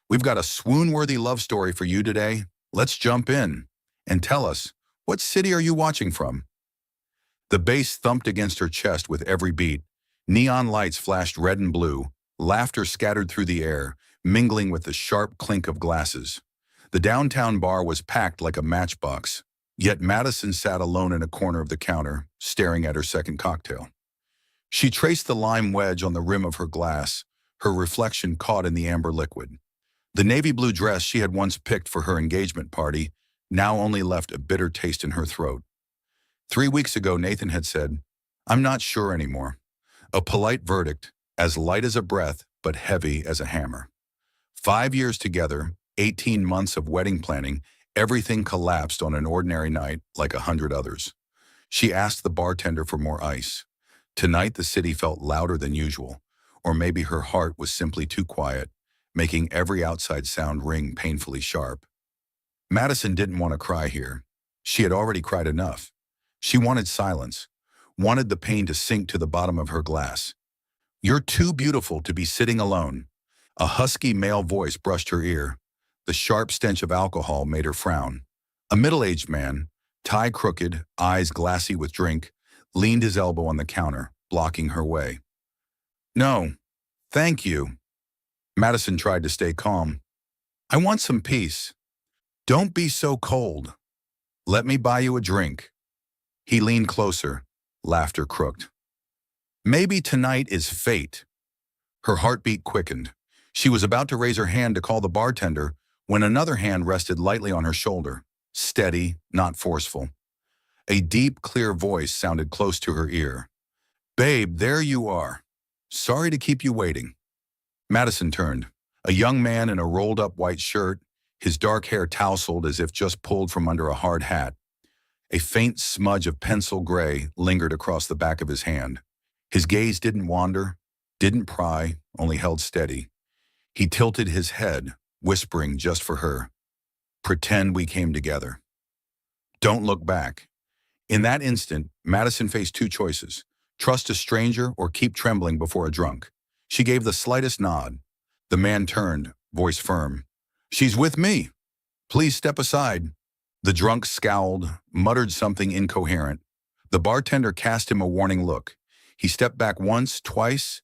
We've got a swoon-worthy love story for you today. Let's jump in and tell us, what city are you watching from? The bass thumped against her chest with every beat. Neon lights flashed red and blue. Laughter scattered through the air, mingling with the sharp clink of glasses. The downtown bar was packed like a matchbox, yet Madison sat alone in a corner of the counter, staring at her second cocktail. She traced the lime wedge on the rim of her glass, her reflection caught in the amber liquid. The navy blue dress she had once picked for her engagement party now only left a bitter taste in her throat. 3 weeks ago, Nathan had said, "I'm not sure anymore." A polite verdict, as light as a breath, but heavy as a hammer. 5 years together, 18 months of wedding planning, everything collapsed on an ordinary night like 100 others. She asked the bartender for more ice. Tonight, the city felt louder than usual, or maybe her heart was simply too quiet, making every outside sound ring painfully sharp. Madison didn't want to cry here. She had already cried enough. She wanted silence, wanted the pain to sink to the bottom of her glass. "You're too beautiful to be sitting alone." A husky male voice brushed her ear. The sharp stench of alcohol made her frown. A middle-aged man, tie crooked, eyes glassy with drink, leaned his elbow on the counter, blocking her way. "No, thank you." Madison tried to stay calm. "I want some peace." "Don't be so cold. Let me buy you a drink." He leaned closer, laughter crooked. "Maybe tonight is fate." Her heartbeat quickened. She was about to raise her hand to call the bartender when another hand rested lightly on her shoulder, steady, not forceful. A deep, clear voice sounded close to her ear. "Babe, there you are. Sorry to keep you waiting." Madison turned. A young man in a rolled-up white shirt, his dark hair tousled as if just pulled from under a hard hat. A faint smudge of pencil gray lingered across the back of his hand. His gaze didn't wander, didn't pry, only held steady. He tilted his head, whispering just for her, "Pretend we came together. Don't look back." In that instant, Madison faced two choices: trust a stranger or keep trembling before a drunk. She gave the slightest nod. The man turned, voice firm. "She's with me. Please step aside." The drunk scowled, muttered something incoherent. The bartender cast him a warning look. He stepped back once, twice,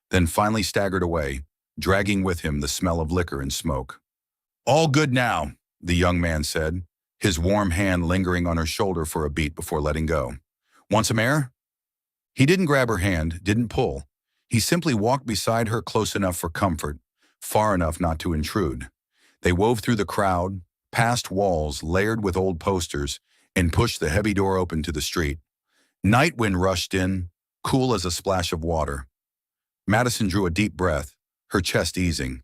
then finally staggered away, dragging with him the smell of liquor and smoke. "All good now," the young man said, his warm hand lingering on her shoulder for a beat before letting go. "Want some air?" He didn't grab her hand, didn't pull. He simply walked beside her close enough for comfort, far enough not to intrude. They wove through the crowd, past walls layered with old posters, and pushed the heavy door open to the street. Night wind rushed in, cool as a splash of water. Madison drew a deep breath, her chest easing.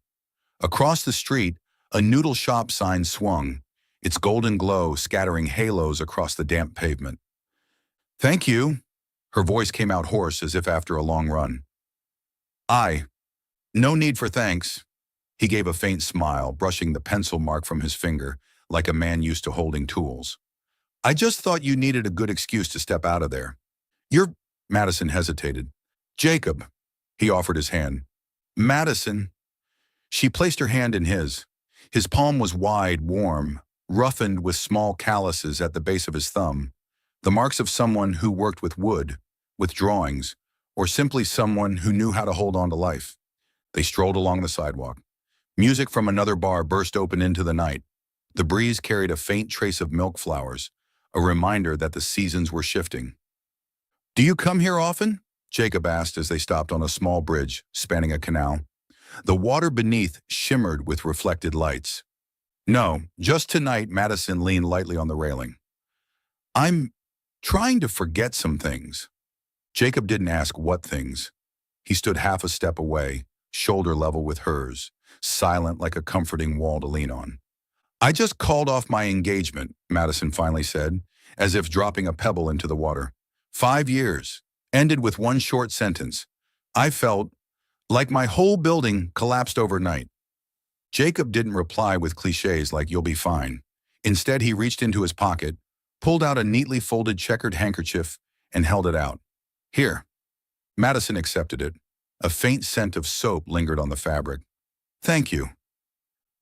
Across the street, a noodle shop sign swung, its golden glow scattering halos across the damp pavement. "Thank you." Her voice came out hoarse as if after a long run. No need for thanks." He gave a faint smile, brushing the pencil mark from his finger, like a man used to holding tools. "I just thought you needed a good excuse to step out of there." "You're—" Madison hesitated. "Jacob." He offered his hand. "Madison." She placed her hand in his. His palm was wide, warm, roughened with small calluses at the base of his thumb, the marks of someone who worked with wood, with drawings, or simply someone who knew how to hold on to life. They strolled along the sidewalk. Music from another bar burst open into the night. The breeze carried a faint trace of milk flowers, a reminder that the seasons were shifting. "Do you come here often?" Jacob asked as they stopped on a small bridge spanning a canal. The water beneath shimmered with reflected lights. "No, just tonight." Madison leaned lightly on the railing. "I'm trying to forget some things." Jacob didn't ask what things. He stood half a step away, shoulder level with hers, silent like a comforting wall to lean on. "I just called off my engagement," Madison finally said, as if dropping a pebble into the water. 5 years, ended with one short sentence. I felt like my whole building collapsed overnight. Jacob didn't reply with cliches like "you'll be fine." Instead, he reached into his pocket, pulled out a neatly folded checkered handkerchief, and held it out. "Here." Madison accepted it. A faint scent of soap lingered on the fabric. "Thank you."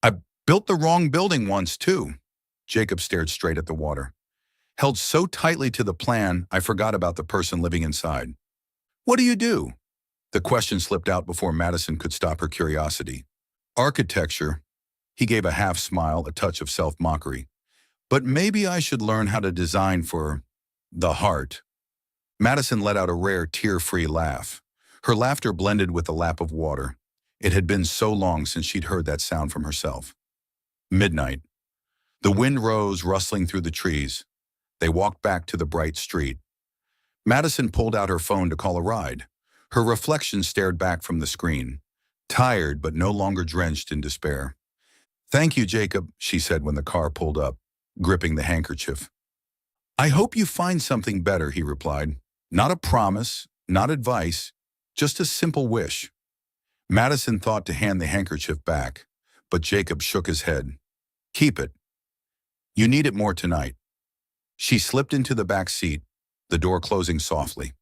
I built the wrong building once, too. Jacob stared straight at the water. Held so tightly to the plan, I forgot about the person living inside. What do you do? The question slipped out before Madison could stop her curiosity. Architecture. He gave a half smile, a touch of self-mockery. But maybe I should learn how to design for the heart. Madison let out a rare, tear-free laugh. Her laughter blended with the lap of water. It had been so long since she'd heard that sound from herself. Midnight. The wind rose, rustling through the trees. They walked back to the bright street. Madison pulled out her phone to call a ride. Her reflection stared back from the screen, tired but no longer drenched in despair. "Thank you, Jacob," she said when the car pulled up, gripping the handkerchief. "I hope you find something better," he replied. "Not a promise, not advice, just a simple wish." Madison thought to hand the handkerchief back, but Jacob shook his head. "Keep it. You need it more tonight." She slipped into the back seat, the door closing softly.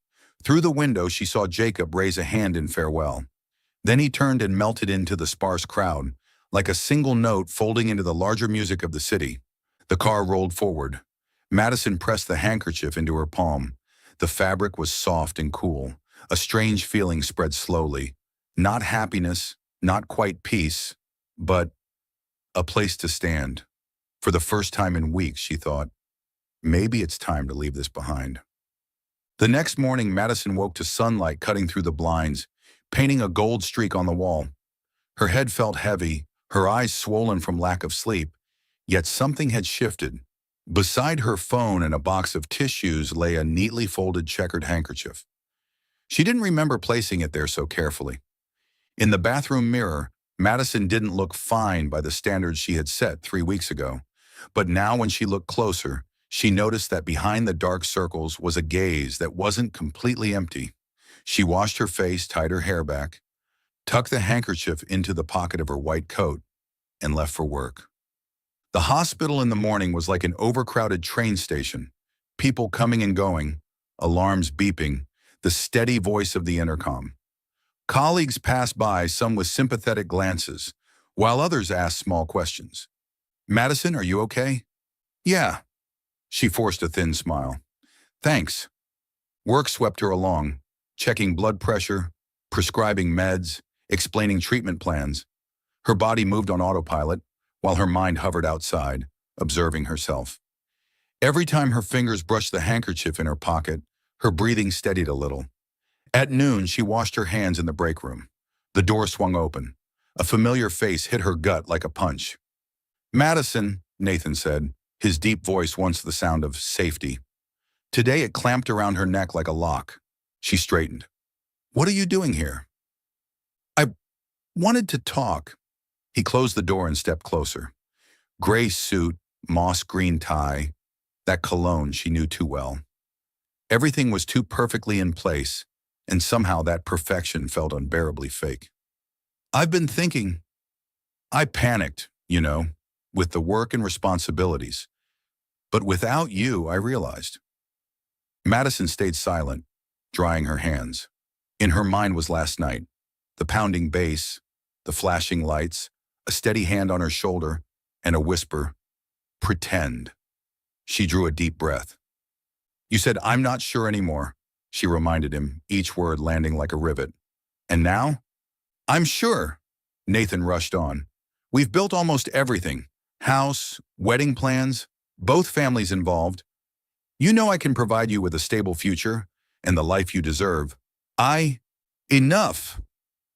Through the window, she saw Jacob raise a hand in farewell. Then he turned and melted into the sparse crowd, like a single note folding into the larger music of the city. The car rolled forward. Madison pressed the handkerchief into her palm. The fabric was soft and cool. A strange feeling spread slowly. Not happiness, not quite peace, but a place to stand. For the first time in weeks, she thought, maybe it's time to leave this behind. The next morning, Madison woke to sunlight cutting through the blinds, painting a gold streak on the wall. Her head felt heavy, her eyes swollen from lack of sleep, yet something had shifted. Beside her phone and a box of tissues lay a neatly folded checkered handkerchief. She didn't remember placing it there so carefully. In the bathroom mirror, Madison didn't look fine by the standards she had set 3 weeks ago. But now when she looked closer, she noticed that behind the dark circles was a gaze that wasn't completely empty. She washed her face, tied her hair back, tucked the handkerchief into the pocket of her white coat, and left for work. The hospital in the morning was like an overcrowded train station, people coming and going, alarms beeping, the steady voice of the intercom. Colleagues passed by, some with sympathetic glances, while others asked small questions. "Madison, are you okay?" "Yeah." She forced a thin smile. "Thanks." Work swept her along, checking blood pressure, prescribing meds, explaining treatment plans. Her body moved on autopilot, while her mind hovered outside, observing herself. Every time her fingers brushed the handkerchief in her pocket, her breathing steadied a little. At noon, she washed her hands in the break room. The door swung open. A familiar face hit her gut like a punch. "Madison," Nathan said, his deep voice once the sound of safety. Today it clamped around her neck like a lock. She straightened. "What are you doing here?" "I wanted to talk." He closed the door and stepped closer. Gray suit, moss green tie, that cologne she knew too well. Everything was too perfectly in place, and somehow that perfection felt unbearably fake. "I've been thinking." "I panicked, with the work and responsibilities. But without you, I realized." Madison stayed silent, drying her hands. In her mind was last night, the pounding bass, the flashing lights, a steady hand on her shoulder, and a whisper, "Pretend." She drew a deep breath. "You said I'm not sure anymore," she reminded him, each word landing like a rivet. "And now?" "I'm sure," Nathan rushed on. "We've built almost everything. House, wedding plans, both families involved. You know I can provide you with a stable future and the life you deserve. Enough!"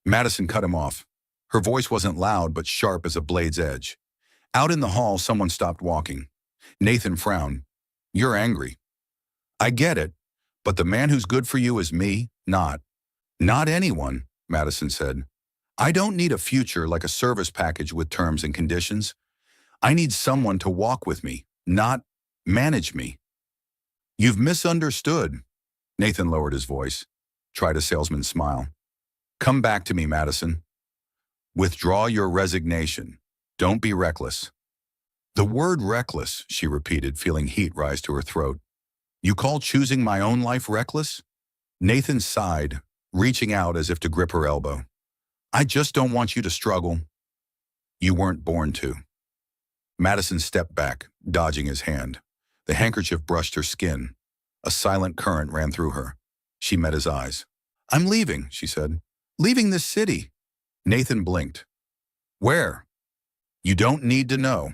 Madison cut him off. Her voice wasn't loud but sharp as a blade's edge. Out in the hall, someone stopped walking. Nathan frowned. "You're angry." "I get it, but the man who's good for you is me, not anyone," Madison said. "I don't need a future like a service package with terms and conditions. I need someone to walk with me, not manage me." "You've misunderstood." Nathan lowered his voice, tried a salesman's smile. "Come back to me, Madison. Withdraw your resignation. Don't be reckless." "The word reckless," she repeated, feeling heat rise to her throat. "You call choosing my own life reckless?" Nathan sighed, reaching out as if to grip her elbow. "I just don't want you to struggle." You weren't born to. Madison stepped back, dodging his hand. The handkerchief brushed her skin. A silent current ran through her. She met his eyes. I'm leaving, she said. Leaving this city. Nathan blinked. Where? You don't need to know.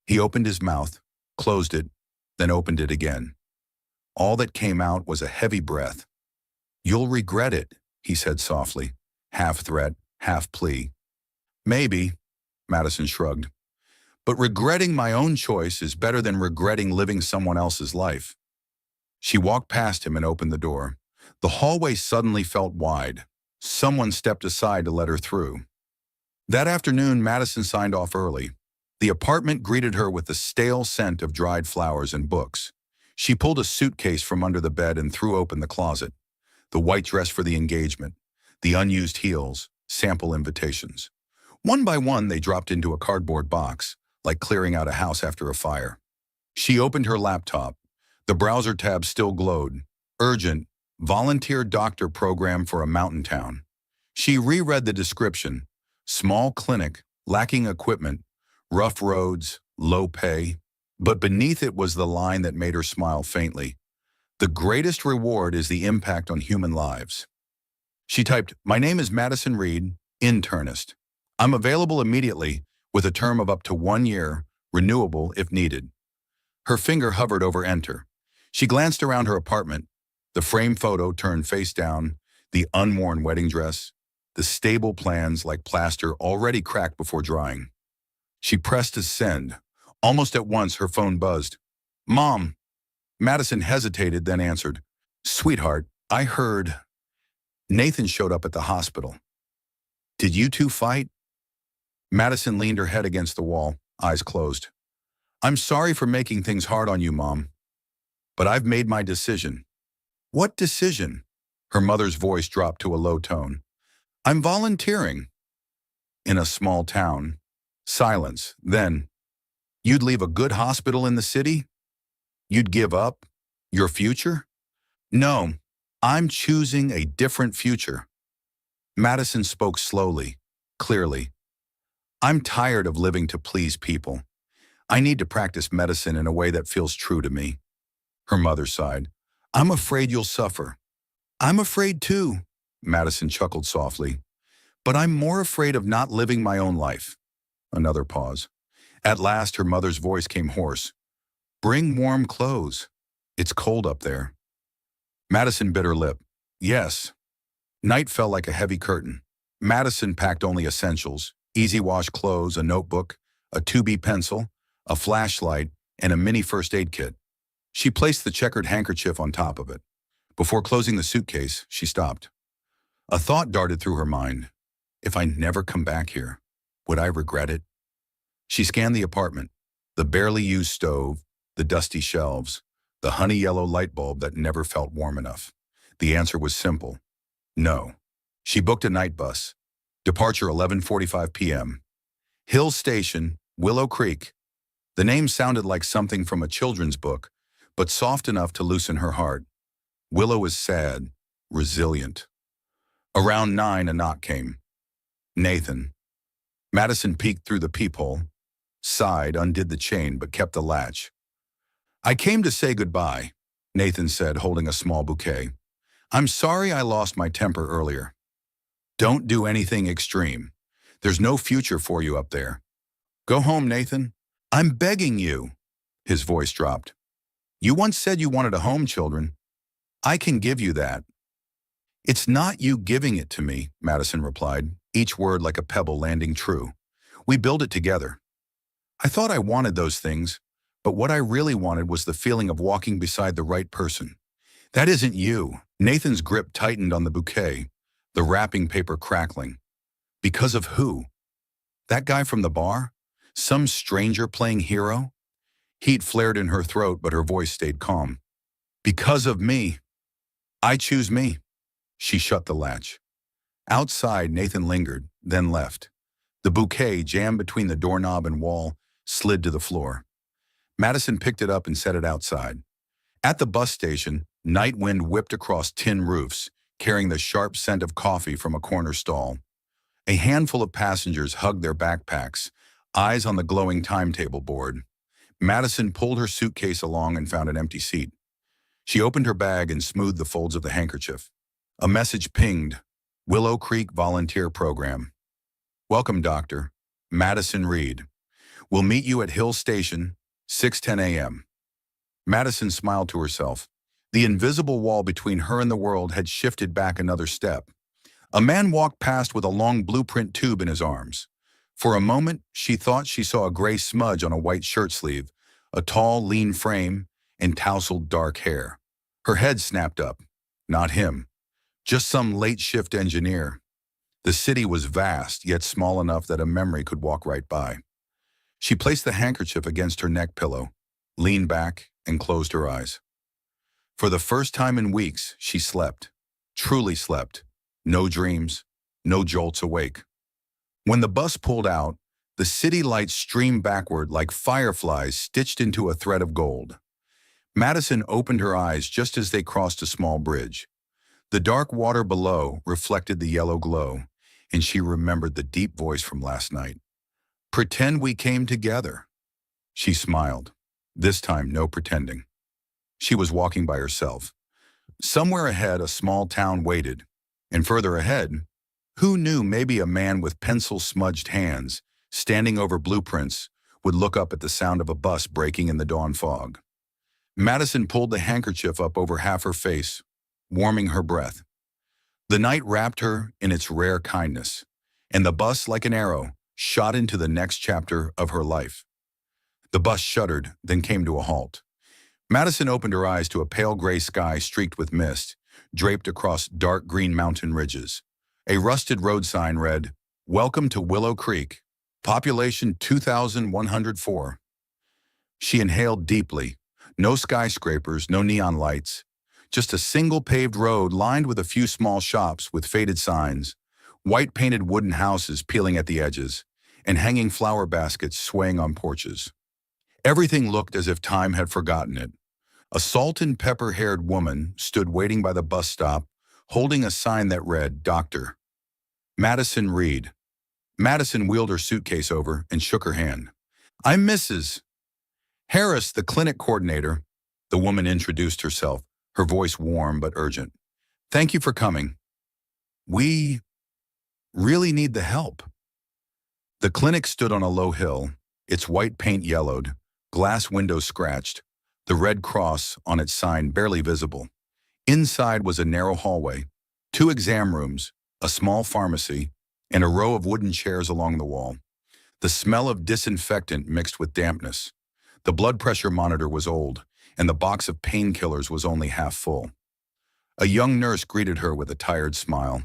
He opened his mouth, closed it, then opened it again. All that came out was a heavy breath. You'll regret it, he said softly, half threat, half plea. Maybe, Madison shrugged. But regretting my own choice is better than regretting living someone else's life. She walked past him and opened the door. The hallway suddenly felt wide. Someone stepped aside to let her through. That afternoon, Madison signed off early. The apartment greeted her with the stale scent of dried flowers and books. She pulled a suitcase from under the bed and threw open the closet. The white dress for the engagement, the unused heels, sample invitations. One by one, they dropped into a cardboard box, like clearing out a house after a fire. She opened her laptop. The browser tab still glowed. Urgent, volunteer doctor program for a mountain town. She reread the description. Small clinic, lacking equipment, rough roads, low pay. But beneath it was the line that made her smile faintly. The greatest reward is the impact on human lives. She typed, my name is Madison Reed, internist. I'm available immediately with a term of up to 1 year, renewable if needed. Her finger hovered over enter. She glanced around her apartment. The frame photo turned face down, the unworn wedding dress, the stable plans like plaster already cracked before drying. She pressed to send. Almost at once, her phone buzzed. Mom. Madison hesitated, then answered. Sweetheart, I heard. Nathan showed up at the hospital. Did you two fight? Madison leaned her head against the wall, eyes closed. I'm sorry for making things hard on you, Mom. But I've made my decision. What decision? Her mother's voice dropped to a low tone. I'm volunteering. In a small town. Silence. Then, you'd leave a good hospital in the city? You'd give up? Your future? No, I'm choosing a different future. Madison spoke slowly, clearly. I'm tired of living to please people. I need to practice medicine in a way that feels true to me. Her mother sighed. I'm afraid you'll suffer. I'm afraid too, Madison chuckled softly. But I'm more afraid of not living my own life. Another pause. At last, her mother's voice came hoarse. Bring warm clothes. It's cold up there. Madison bit her lip. Yes. Night fell like a heavy curtain. Madison packed only essentials, easy wash clothes, a notebook, a 2B pencil, a flashlight, and a mini first aid kit. She placed the checkered handkerchief on top of it. Before closing the suitcase, she stopped. A thought darted through her mind. If I never come back here, would I regret it? She scanned the apartment, the barely used stove, the dusty shelves, the honey yellow light bulb that never felt warm enough. The answer was simple. No. She booked a night bus. Departure 11:45 p.m. Hill Station, Willow Creek. The name sounded like something from a children's book, but soft enough to loosen her heart. Willow is sad, resilient. Around 9, a knock came. Nathan. Madison peeked through the peephole, sighed, undid the chain, but kept the latch. I came to say goodbye, Nathan said, holding a small bouquet. I'm sorry I lost my temper earlier. Don't do anything extreme. There's no future for you up there. Go home, Nathan. I'm begging you. His voice dropped. You once said you wanted a home, children. I can give you that. It's not you giving it to me, Madison replied, each word like a pebble landing true. We build it together. I thought I wanted those things, but what I really wanted was the feeling of walking beside the right person. That isn't you. Nathan's grip tightened on the bouquet, the wrapping paper crackling. Because of who? That guy from the bar? Some stranger playing hero? Heat flared in her throat, but her voice stayed calm. Because of me. I choose me. She shut the latch. Outside, Nathan lingered, then left. The bouquet, jammed between the doorknob and wall, slid to the floor. Madison picked it up and set it outside. At the bus station, night wind whipped across tin roofs, carrying the sharp scent of coffee from a corner stall. A handful of passengers hugged their backpacks, eyes on the glowing timetable board. Madison pulled her suitcase along and found an empty seat. She opened her bag and smoothed the folds of the handkerchief. A message pinged. Willow Creek Volunteer Program. Welcome, Doctor. Madison Reed. We'll meet you at Hill Station, 6:10 a.m. Madison smiled to herself. The invisible wall between her and the world had shifted back another step. A man walked past with a long blueprint tube in his arms. For a moment, she thought she saw a gray smudge on a white shirt sleeve, a tall, lean frame, and tousled dark hair. Her head snapped up. Not him. Just some late-shift engineer. The city was vast, yet small enough that a memory could walk right by. She placed the handkerchief against her neck pillow, leaned back, and closed her eyes. For the first time in weeks, she slept. Truly slept. No dreams, no jolts awake. When the bus pulled out, the city lights streamed backward like fireflies stitched into a thread of gold. Madison opened her eyes just as they crossed a small bridge. The dark water below reflected the yellow glow, and she remembered the deep voice from last night. Pretend we came together. She smiled. This time, no pretending. She was walking by herself. Somewhere ahead, a small town waited. And further ahead, who knew, maybe a man with pencil-smudged hands, standing over blueprints, would look up at the sound of a bus breaking in the dawn fog. Madison pulled the handkerchief up over half her face, warming her breath. The night wrapped her in its rare kindness, and the bus, like an arrow, shot into the next chapter of her life. The bus shuddered, then came to a halt. Madison opened her eyes to a pale gray sky streaked with mist, draped across dark green mountain ridges. A rusted road sign read, "Welcome to Willow Creek, population 2,104. She inhaled deeply. No skyscrapers, no neon lights. Just a single paved road lined with a few small shops with faded signs, white painted wooden houses peeling at the edges, and hanging flower baskets swaying on porches. Everything looked as if time had forgotten it. A salt and pepper-haired woman stood waiting by the bus stop, holding a sign that read, Doctor. Madison Reed. Madison wheeled her suitcase over and shook her hand. I'm Mrs. Harris, the clinic coordinator. The woman introduced herself, her voice warm but urgent. Thank you for coming. We really need the help. The clinic stood on a low hill, its white paint yellowed, glass windows scratched, the red cross on its sign barely visible. Inside was a narrow hallway, 2 exam rooms, a small pharmacy, and a row of wooden chairs along the wall. The smell of disinfectant mixed with dampness. The blood pressure monitor was old, and the box of painkillers was only half full. A young nurse greeted her with a tired smile,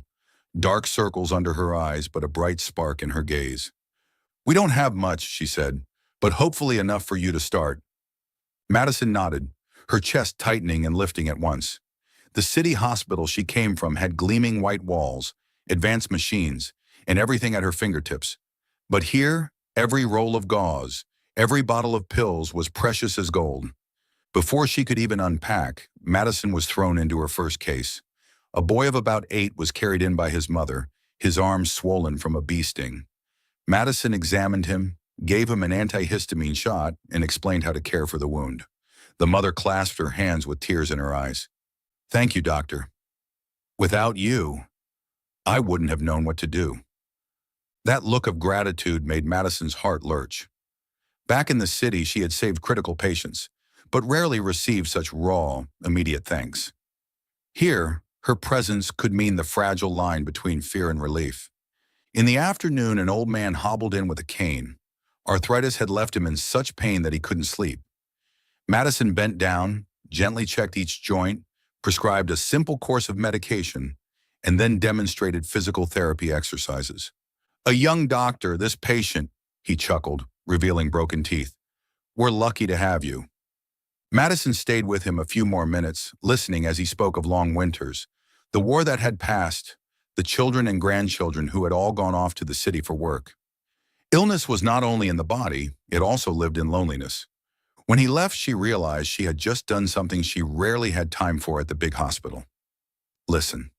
dark circles under her eyes but a bright spark in her gaze. We don't have much, she said, but hopefully enough for you to start. Madison nodded, her chest tightening and lifting at once. The city hospital she came from had gleaming white walls, advanced machines, and everything at her fingertips. But here, every roll of gauze, every bottle of pills was precious as gold. Before she could even unpack, Madison was thrown into her first case. A boy of about 8 was carried in by his mother, his arms swollen from a bee sting. Madison examined him, gave him an antihistamine shot, and explained how to care for the wound. The mother clasped her hands with tears in her eyes. Thank you, doctor. Without you, I wouldn't have known what to do. That look of gratitude made Madison's heart lurch. Back in the city, she had saved critical patients, but rarely received such raw, immediate thanks. Here, her presence could mean the fragile line between fear and relief. In the afternoon, an old man hobbled in with a cane. Arthritis had left him in such pain that he couldn't sleep. Madison bent down, gently checked each joint, prescribed a simple course of medication, and then demonstrated physical therapy exercises. A young doctor, this patient, he chuckled, revealing broken teeth. We're lucky to have you. Madison stayed with him a few more minutes, listening as he spoke of long winters, the war that had passed, the children and grandchildren who had all gone off to the city for work. Illness was not only in the body, it also lived in loneliness. When he left, she realized she had just done something she rarely had time for at the big hospital. Listen.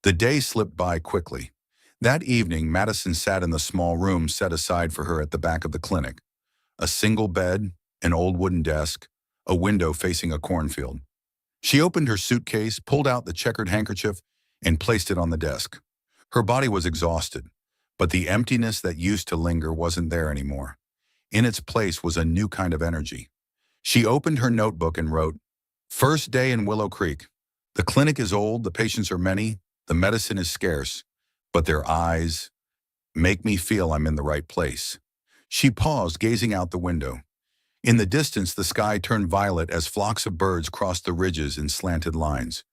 The day slipped by quickly. That evening, Madison sat in the small room set aside for her at the back of the clinic. A single bed, an old wooden desk, a window facing a cornfield. She opened her suitcase, pulled out the checkered handkerchief, and placed it on the desk. Her body was exhausted, but the emptiness that used to linger wasn't there anymore. In its place was a new kind of energy. She opened her notebook and wrote, "First day in Willow Creek. The clinic is old, the patients are many, the medicine is scarce, but their eyes make me feel I'm in the right place." She paused, gazing out the window. In the distance, the sky turned violet as flocks of birds crossed the ridges in slanted lines.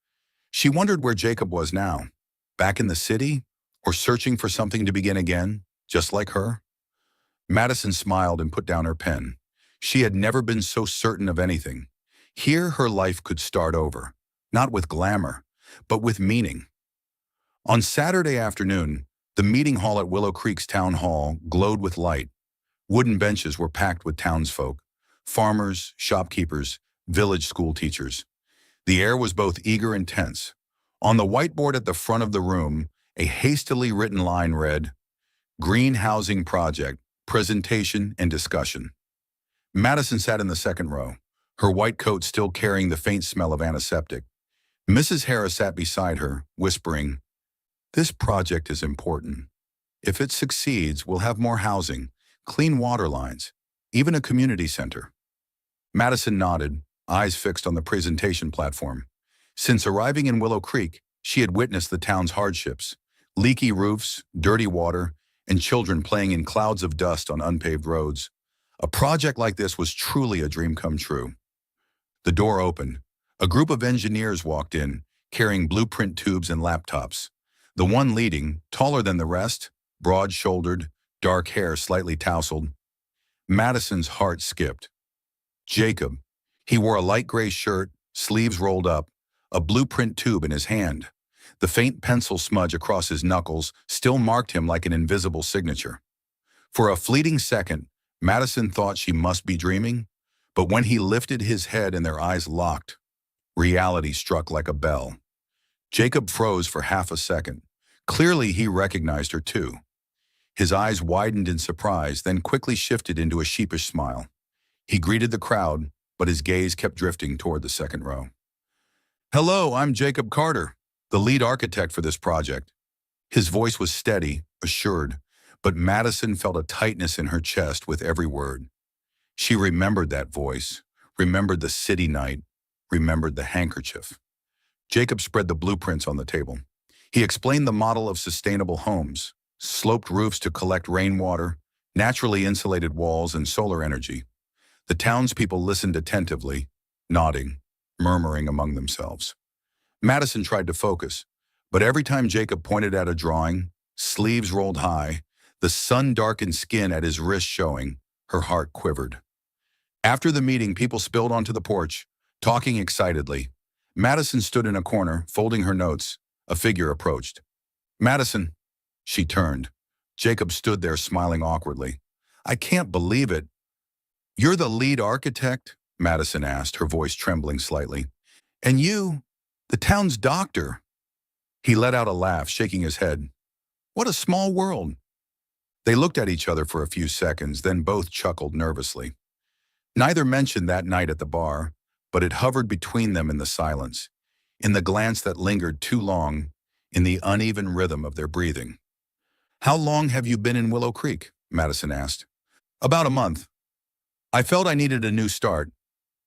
She wondered where Jacob was now, back in the city, or searching for something to begin again, just like her. Madison smiled and put down her pen. She had never been so certain of anything. Here her life could start over, not with glamour, but with meaning. On Saturday afternoon, the meeting hall at Willow Creek's town hall glowed with light. Wooden benches were packed with townsfolk, farmers, shopkeepers, village school teachers. The air was both eager and tense. On the whiteboard at the front of the room, a hastily written line read, "Green Housing Project, Presentation and Discussion." Madison sat in the second row, her white coat still carrying the faint smell of antiseptic. Mrs. Harris sat beside her, whispering, "This project is important. If it succeeds, we'll have more housing, clean water lines, even a community center." Madison nodded, eyes fixed on the presentation platform. Since arriving in Willow Creek, she had witnessed the town's hardships: leaky roofs, dirty water, and children playing in clouds of dust on unpaved roads. A project like this was truly a dream come true. The door opened. A group of engineers walked in, carrying blueprint tubes and laptops. The one leading, taller than the rest, broad-shouldered, dark hair slightly tousled. Madison's heart skipped. Jacob. He wore a light gray shirt, sleeves rolled up, a blueprint tube in his hand. The faint pencil smudge across his knuckles still marked him like an invisible signature. For a fleeting second, Madison thought she must be dreaming, but when he lifted his head and their eyes locked, reality struck like a bell. Jacob froze for half a second. Clearly, he recognized her too. His eyes widened in surprise, then quickly shifted into a sheepish smile. He greeted the crowd, but his gaze kept drifting toward the second row. "Hello, I'm Jacob Carter, the lead architect for this project." His voice was steady, assured, but Madison felt a tightness in her chest with every word. She remembered that voice, remembered the city night, remembered the handkerchief. Jacob spread the blueprints on the table. He explained the model of sustainable homes: sloped roofs to collect rainwater, naturally insulated walls, and solar energy. The townspeople listened attentively, nodding, murmuring among themselves. Madison tried to focus, but every time Jacob pointed at a drawing, sleeves rolled high, the sun-darkened skin at his wrist showing, her heart quivered. After the meeting, people spilled onto the porch, talking excitedly. Madison stood in a corner, folding her notes. A figure approached. "Madison." She turned. Jacob stood there smiling awkwardly. "I can't believe it." "You're the lead architect?" Madison asked, her voice trembling slightly. "And you, the town's doctor." He let out a laugh, shaking his head. "What a small world." They looked at each other for a few seconds, then both chuckled nervously. Neither mentioned that night at the bar, but it hovered between them in the silence, in the glance that lingered too long, in the uneven rhythm of their breathing. "How long have you been in Willow Creek?" Madison asked. "About a month. I felt I needed a new start.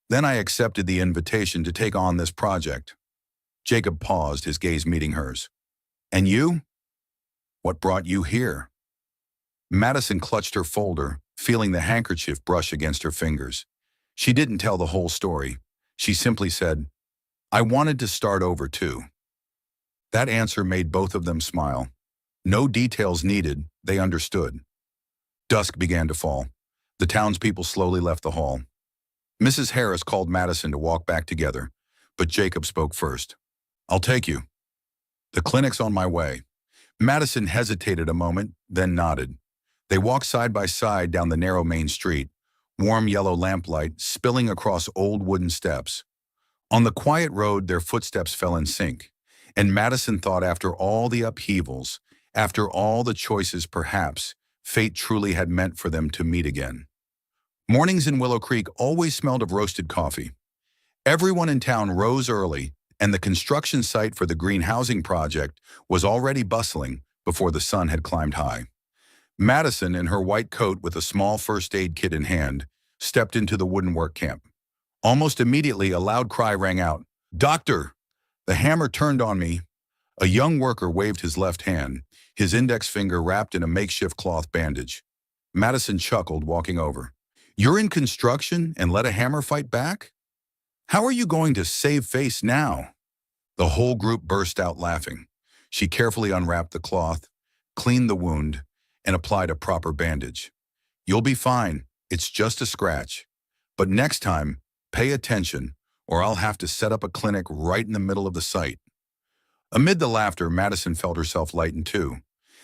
Then I accepted the invitation to take on this project." Jacob paused, his gaze meeting hers. "And you? What brought you here?" Madison clutched her folder, feeling the handkerchief brush against her fingers. She didn't tell the whole story. She simply said, "I wanted to start over too." That answer made both of them smile. No details needed, they understood. Dusk began to fall. The townspeople slowly left the hall. Mrs. Harris called Madison to walk back together, but Jacob spoke first. "I'll take you. The clinic's on my way." Madison hesitated a moment, then nodded. They walked side by side down the narrow main street, warm yellow lamplight spilling across old wooden steps. On the quiet road, their footsteps fell in sync, and Madison thought after all the upheavals, After all the choices, perhaps, fate truly had meant for them to meet again. Mornings in Willow Creek always smelled of roasted coffee. Everyone in town rose early, and the construction site for the green housing project was already bustling before the sun had climbed high. Madison, in her white coat with a small first aid kit in hand, stepped into the wooden work camp. Almost immediately, a loud cry rang out, "Doctor!" The hammer turned on me. A young worker waved his left hand, his index finger wrapped in a makeshift cloth bandage. Madison chuckled, walking over. "You're in construction and let a hammer fight back? How are you going to save face now?" The whole group burst out laughing. She carefully unwrapped the cloth, cleaned the wound, and applied a proper bandage. "You'll be fine. It's just a scratch. But next time, pay attention, or I'll have to set up a clinic right in the middle of the site." Amid the laughter, Madison felt herself lighten too.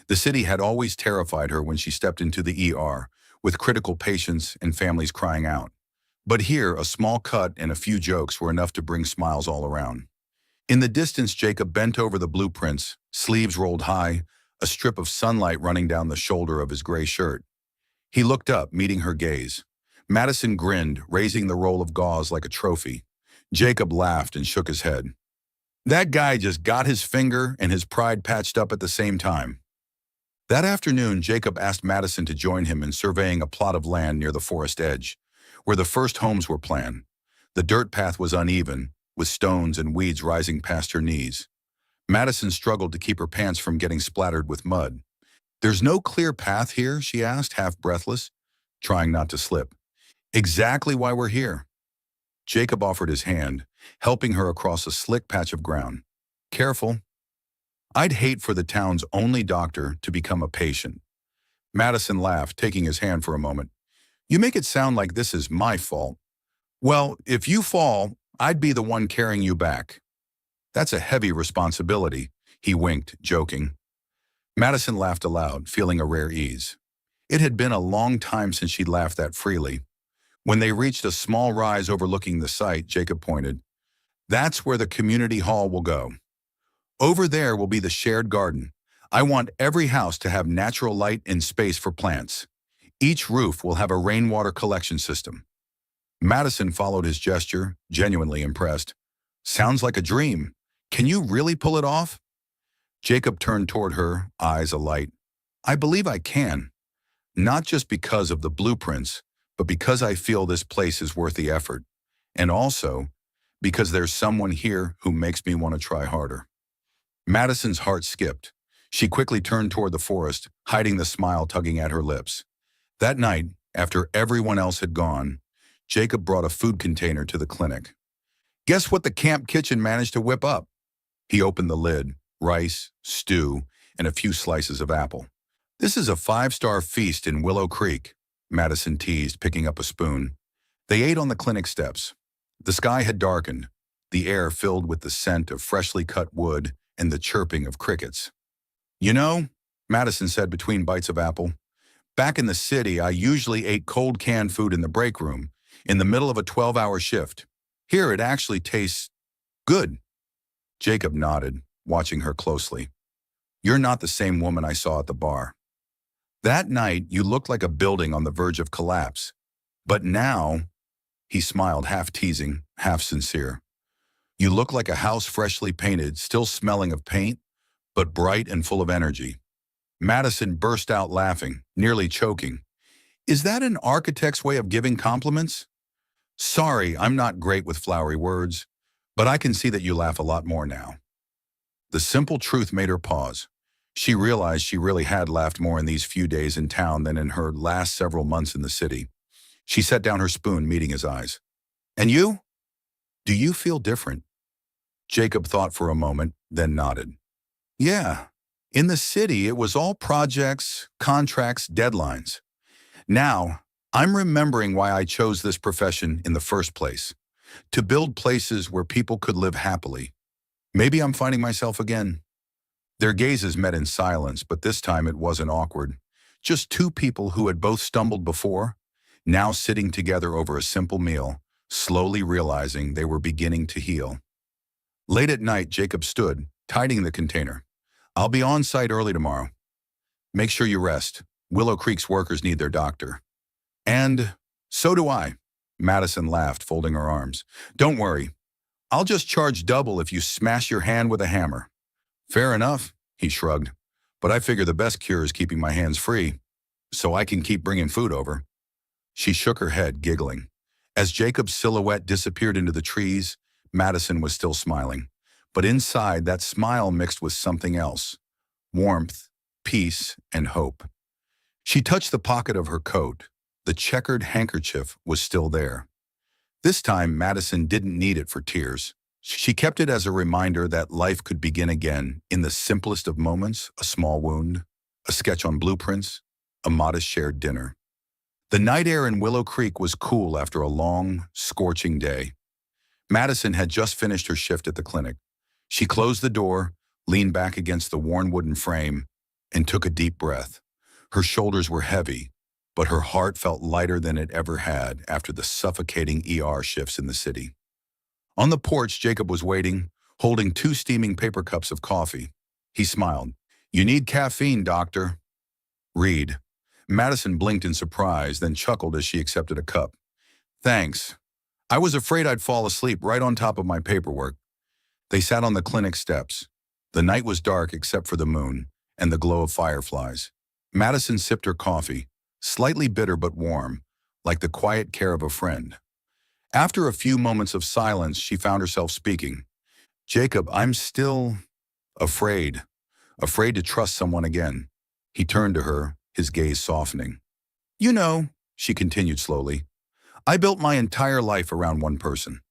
The city had always terrified her when she stepped into the ER, with critical patients and families crying out. But here, a small cut and a few jokes were enough to bring smiles all around. In the distance, Jacob bent over the blueprints, sleeves rolled high, a strip of sunlight running down the shoulder of his gray shirt. He looked up, meeting her gaze. Madison grinned, raising the roll of gauze like a trophy. Jacob laughed and shook his head. That guy just got his finger and his pride patched up at the same time. That afternoon, Jacob asked Madison to join him in surveying a plot of land near the forest edge, where the first homes were planned. The dirt path was uneven, with stones and weeds rising past her knees. Madison struggled to keep her pants from getting splattered with mud. "There's no clear path here?" she asked, half breathless, trying not to slip. "Exactly why we're here." Jacob offered his hand, helping her across a slick patch of ground. "Careful. I'd hate for the town's only doctor to become a patient." Madison laughed, taking his hand for a moment. "You make it sound like this is my fault. Well, if you fall, I'd be the one carrying you back." "That's a heavy responsibility," he winked, joking. Madison laughed aloud, feeling a rare ease. It had been a long time since she'd laughed that freely. When they reached a small rise overlooking the site, Jacob pointed. "That's where the community hall will go. Over there will be the shared garden. I want every house to have natural light and space for plants. Each roof will have a rainwater collection system." Madison followed his gesture, genuinely impressed. "Sounds like a dream. Can you really pull it off?" Jacob turned toward her, eyes alight. "I believe I can. Not just because of the blueprints, but because I feel this place is worth the effort. And also, because there's someone here who makes me want to try harder." Madison's heart skipped. She quickly turned toward the forest, hiding the smile tugging at her lips. That night, after everyone else had gone, Jacob brought a food container to the clinic. "Guess what the camp kitchen managed to whip up?" He opened the lid, rice, stew, and a few slices of apple. "This is a 5-star feast in Willow Creek," Madison teased, picking up a spoon. They ate on the clinic steps. The sky had darkened, the air filled with the scent of freshly cut wood and the chirping of crickets. "You know," Madison said between bites of apple, "back in the city, I usually ate cold canned food in the break room, in the middle of a 12-hour shift. Here it actually tastes good." Jacob nodded, watching her closely. "You're not the same woman I saw at the bar. That night, you looked like a building on the verge of collapse. But now," he smiled, half teasing, half sincere, "you look like a house freshly painted, still smelling of paint, but bright and full of energy." Madison burst out laughing, nearly choking. "Is that an architect's way of giving compliments?" "Sorry, I'm not great with flowery words, but I can see that you laugh a lot more now." The simple truth made her pause. She realized she really had laughed more in these few days in town than in her last several months in the city. She set down her spoon, meeting his eyes. "And you? Do you feel different?" Jacob thought for a moment, then nodded. "Yeah. In the city, it was all projects, contracts, deadlines. Now, I'm remembering why I chose this profession in the first place. To build places where people could live happily. Maybe I'm finding myself again." Their gazes met in silence, but this time it wasn't awkward. Just two people who had both stumbled before, now sitting together over a simple meal, slowly realizing they were beginning to heal. Late at night, Jacob stood, tidying the container. "I'll be on site early tomorrow. Make sure you rest. Willow Creek's workers need their doctor. And so do I. Madison laughed, folding her arms. Don't worry. I'll just charge double if you smash your hand with a hammer. Fair enough, he shrugged. But I figure the best cure is keeping my hands free, so I can keep bringing food over. She shook her head, giggling. As Jacob's silhouette disappeared into the trees, Madison was still smiling. But inside, that smile mixed with something else. Warmth, peace, and hope. She touched the pocket of her coat. The checkered handkerchief was still there. This time, Madison didn't need it for tears. She kept it as a reminder that life could begin again in the simplest of moments, a small wound, a sketch on blueprints, a modest shared dinner. The night air in Willow Creek was cool after a long, scorching day. Madison had just finished her shift at the clinic. She closed the door, leaned back against the worn wooden frame, and took a deep breath. Her shoulders were heavy, but her heart felt lighter than it ever had after the suffocating ER shifts in the city. On the porch, Jacob was waiting, holding 2 steaming paper cups of coffee. He smiled. You need caffeine, doctor. Read. Madison blinked in surprise, then chuckled as she accepted a cup. Thanks. I was afraid I'd fall asleep right on top of my paperwork. They sat on the clinic steps. The night was dark except for the moon and the glow of fireflies. Madison sipped her coffee, slightly bitter but warm, like the quiet care of a friend. After a few moments of silence, she found herself speaking. Jacob, I'm still afraid to trust someone again. He turned to her, his gaze softening. You know, she continued slowly, I built my entire life around one person.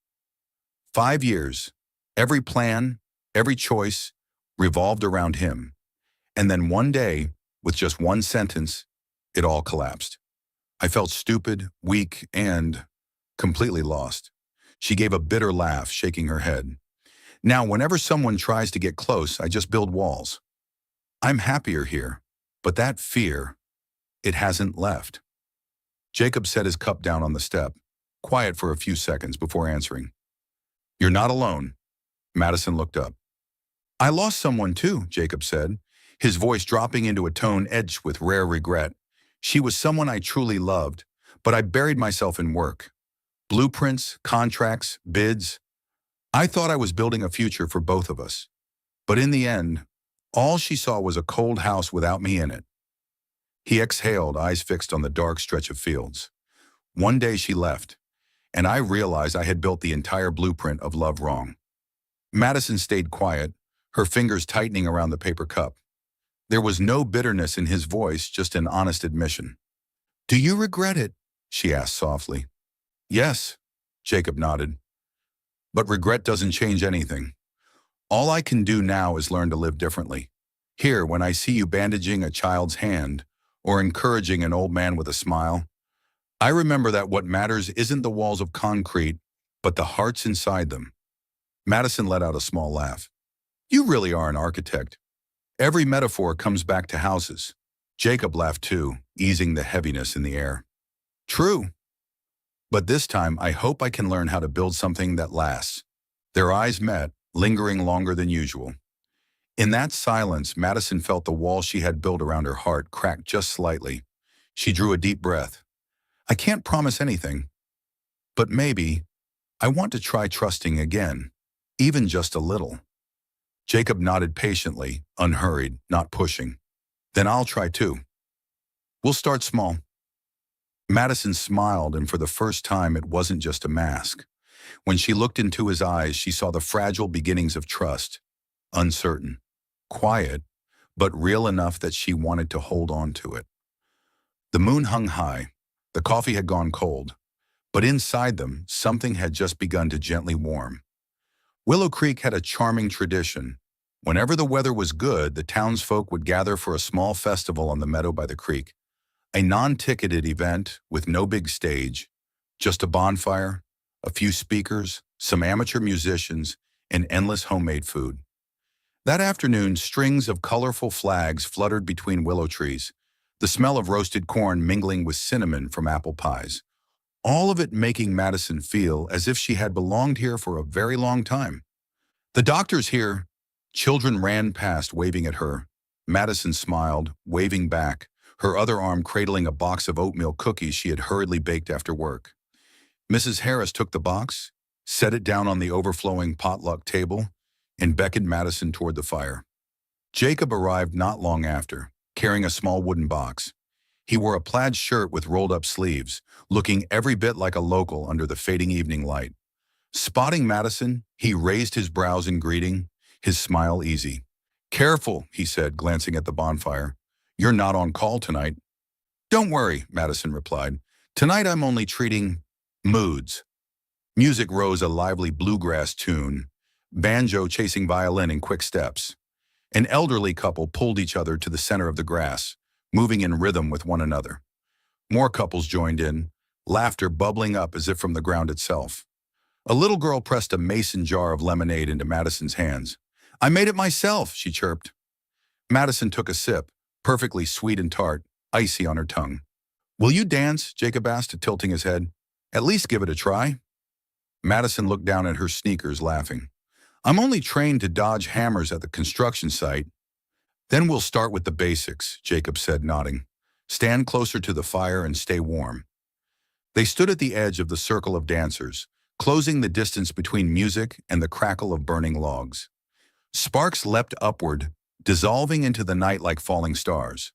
5 years, every plan, every choice revolved around him. And then one day, with just one sentence, it all collapsed. I felt stupid, weak, and completely lost. She gave a bitter laugh, shaking her head. Now, whenever someone tries to get close, I just build walls. I'm happier here, but that fear, it hasn't left. Jacob set his cup down on the step, quiet for a few seconds before answering. You're not alone. Madison looked up. I lost someone too, Jacob said, his voice dropping into a tone edged with rare regret. She was someone I truly loved, but I buried myself in work. Blueprints, contracts, bids. I thought I was building a future for both of us. But in the end, all she saw was a cold house without me in it. He exhaled, eyes fixed on the dark stretch of fields. One day she left, and I realized I had built the entire blueprint of love wrong. Madison stayed quiet, her fingers tightening around the paper cup. There was no bitterness in his voice, just an honest admission. Do you regret it? She asked softly. Yes, Jacob nodded. But regret doesn't change anything. All I can do now is learn to live differently. Here, when I see you bandaging a child's hand or encouraging an old man with a smile, I remember that what matters isn't the walls of concrete, but the hearts inside them. Madison let out a small laugh. You really are an architect. Every metaphor comes back to houses. Jacob laughed too, easing the heaviness in the air. True. But this time, I hope I can learn how to build something that lasts. Their eyes met, lingering longer than usual. In that silence, Madison felt the wall she had built around her heart crack just slightly. She drew a deep breath. I can't promise anything, but maybe I want to try trusting again, even just a little. Jacob nodded patiently, unhurried, not pushing. Then I'll try too. We'll start small. Madison smiled, and for the first time, it wasn't just a mask. When she looked into his eyes, she saw the fragile beginnings of trust, uncertain, quiet, but real enough that she wanted to hold on to it. The moon hung high. The coffee had gone cold, but inside them, something had just begun to gently warm. Willow Creek had a charming tradition. Whenever the weather was good, the townsfolk would gather for a small festival on the meadow by the creek. A non-ticketed event with no big stage, just a bonfire, a few speakers, some amateur musicians, and endless homemade food. That afternoon, strings of colorful flags fluttered between willow trees, the smell of roasted corn mingling with cinnamon from apple pies, all of it making Madison feel as if she had belonged here for a very long time. The doctor's here. Children ran past, waving at her. Madison smiled, waving back, her other arm cradling a box of oatmeal cookies she had hurriedly baked after work. Mrs. Harris took the box, set it down on the overflowing potluck table, and beckoned Madison toward the fire. Jacob arrived not long after, carrying a small wooden box. He wore a plaid shirt with rolled-up sleeves, looking every bit like a local under the fading evening light. Spotting Madison, he raised his brows in greeting, his smile easy. "Careful," he said, glancing at the bonfire. "You're not on call tonight." "Don't worry," Madison replied. "Tonight I'm only treating moods." Music rose a lively bluegrass tune, banjo chasing violin in quick steps. An elderly couple pulled each other to the center of the grass, moving in rhythm with one another. More couples joined in, laughter bubbling up as if from the ground itself. A little girl pressed a mason jar of lemonade into Madison's hands. "I made it myself," she chirped. Madison took a sip, perfectly sweet and tart, icy on her tongue. "Will you dance?" Jacob asked, tilting his head. "At least give it a try." Madison looked down at her sneakers, laughing. "I'm only trained to dodge hammers at the construction site." "Then we'll start with the basics," Jacob said, nodding. "Stand closer to the fire and stay warm." They stood at the edge of the circle of dancers, closing the distance between music and the crackle of burning logs. Sparks leapt upward, dissolving into the night like falling stars.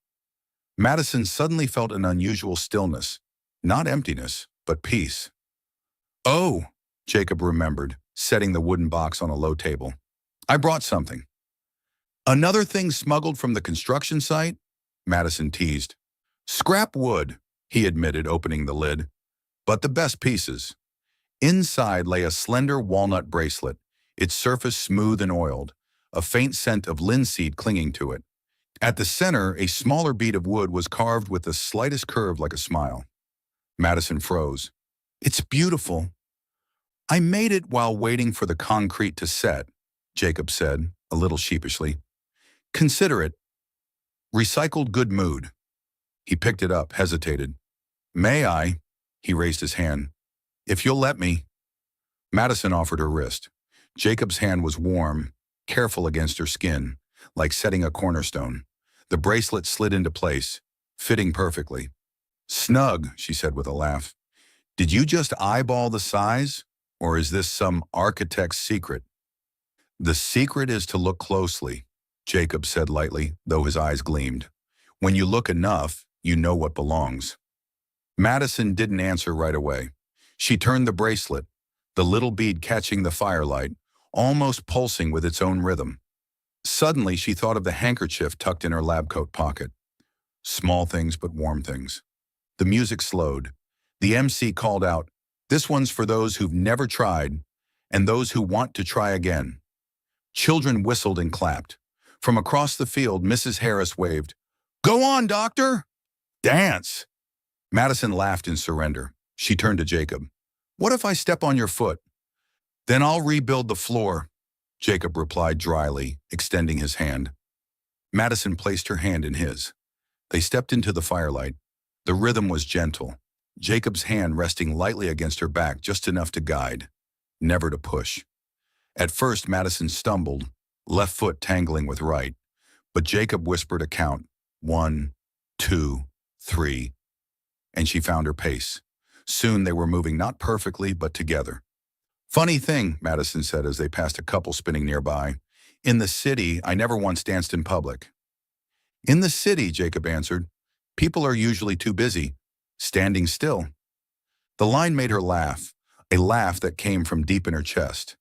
Madison suddenly felt an unusual stillness, not emptiness, but peace. "Oh," Jacob remembered, setting the wooden box on a low table. "I brought something." "Another thing smuggled from the construction site?" Madison teased. "Scrap wood," he admitted, opening the lid. "But the best pieces." Inside lay a slender walnut bracelet, its surface smooth and oiled, a faint scent of linseed clinging to it. At the center, a smaller bead of wood was carved with the slightest curve like a smile. Madison froze. "It's beautiful." "I made it while waiting for the concrete to set," Jacob said, a little sheepishly. "Consider it recycled good mood." He picked it up, hesitated. "May I?" He raised his hand. "If you'll let me." Madison offered her wrist. Jacob's hand was warm, careful against her skin, like setting a cornerstone. The bracelet slid into place, fitting perfectly. "Snug," she said with a laugh. "Did you just eyeball the size, or is this some architect's secret?" "The secret is to look closely," Jacob said lightly, though his eyes gleamed. "When you look enough, you know what belongs." Madison didn't answer right away. She turned the bracelet, the little bead catching the firelight, almost pulsing with its own rhythm. Suddenly, she thought of the handkerchief tucked in her lab coat pocket. Small things but warm things. The music slowed. The MC called out, "This one's for those who've never tried and those who want to try again." Children whistled and clapped. From across the field, Mrs. Harris waved, "Go on, doctor! Dance!" Madison laughed in surrender. She turned to Jacob. "What if I step on your foot?" "Then I'll rebuild the floor," Jacob replied dryly, extending his hand. Madison placed her hand in his. They stepped into the firelight. The rhythm was gentle, Jacob's hand resting lightly against her back just enough to guide, never to push. At first, Madison stumbled, left foot tangling with right, but Jacob whispered a count, 1, 2, 3, and she found her pace. Soon they were moving not perfectly, but together. "Funny thing," Madison said as they passed a couple spinning nearby. "In the city, I never once danced in public." "In the city," Jacob answered, "people are usually too busy, standing still." The line made her laugh, a laugh that came from deep in her chest.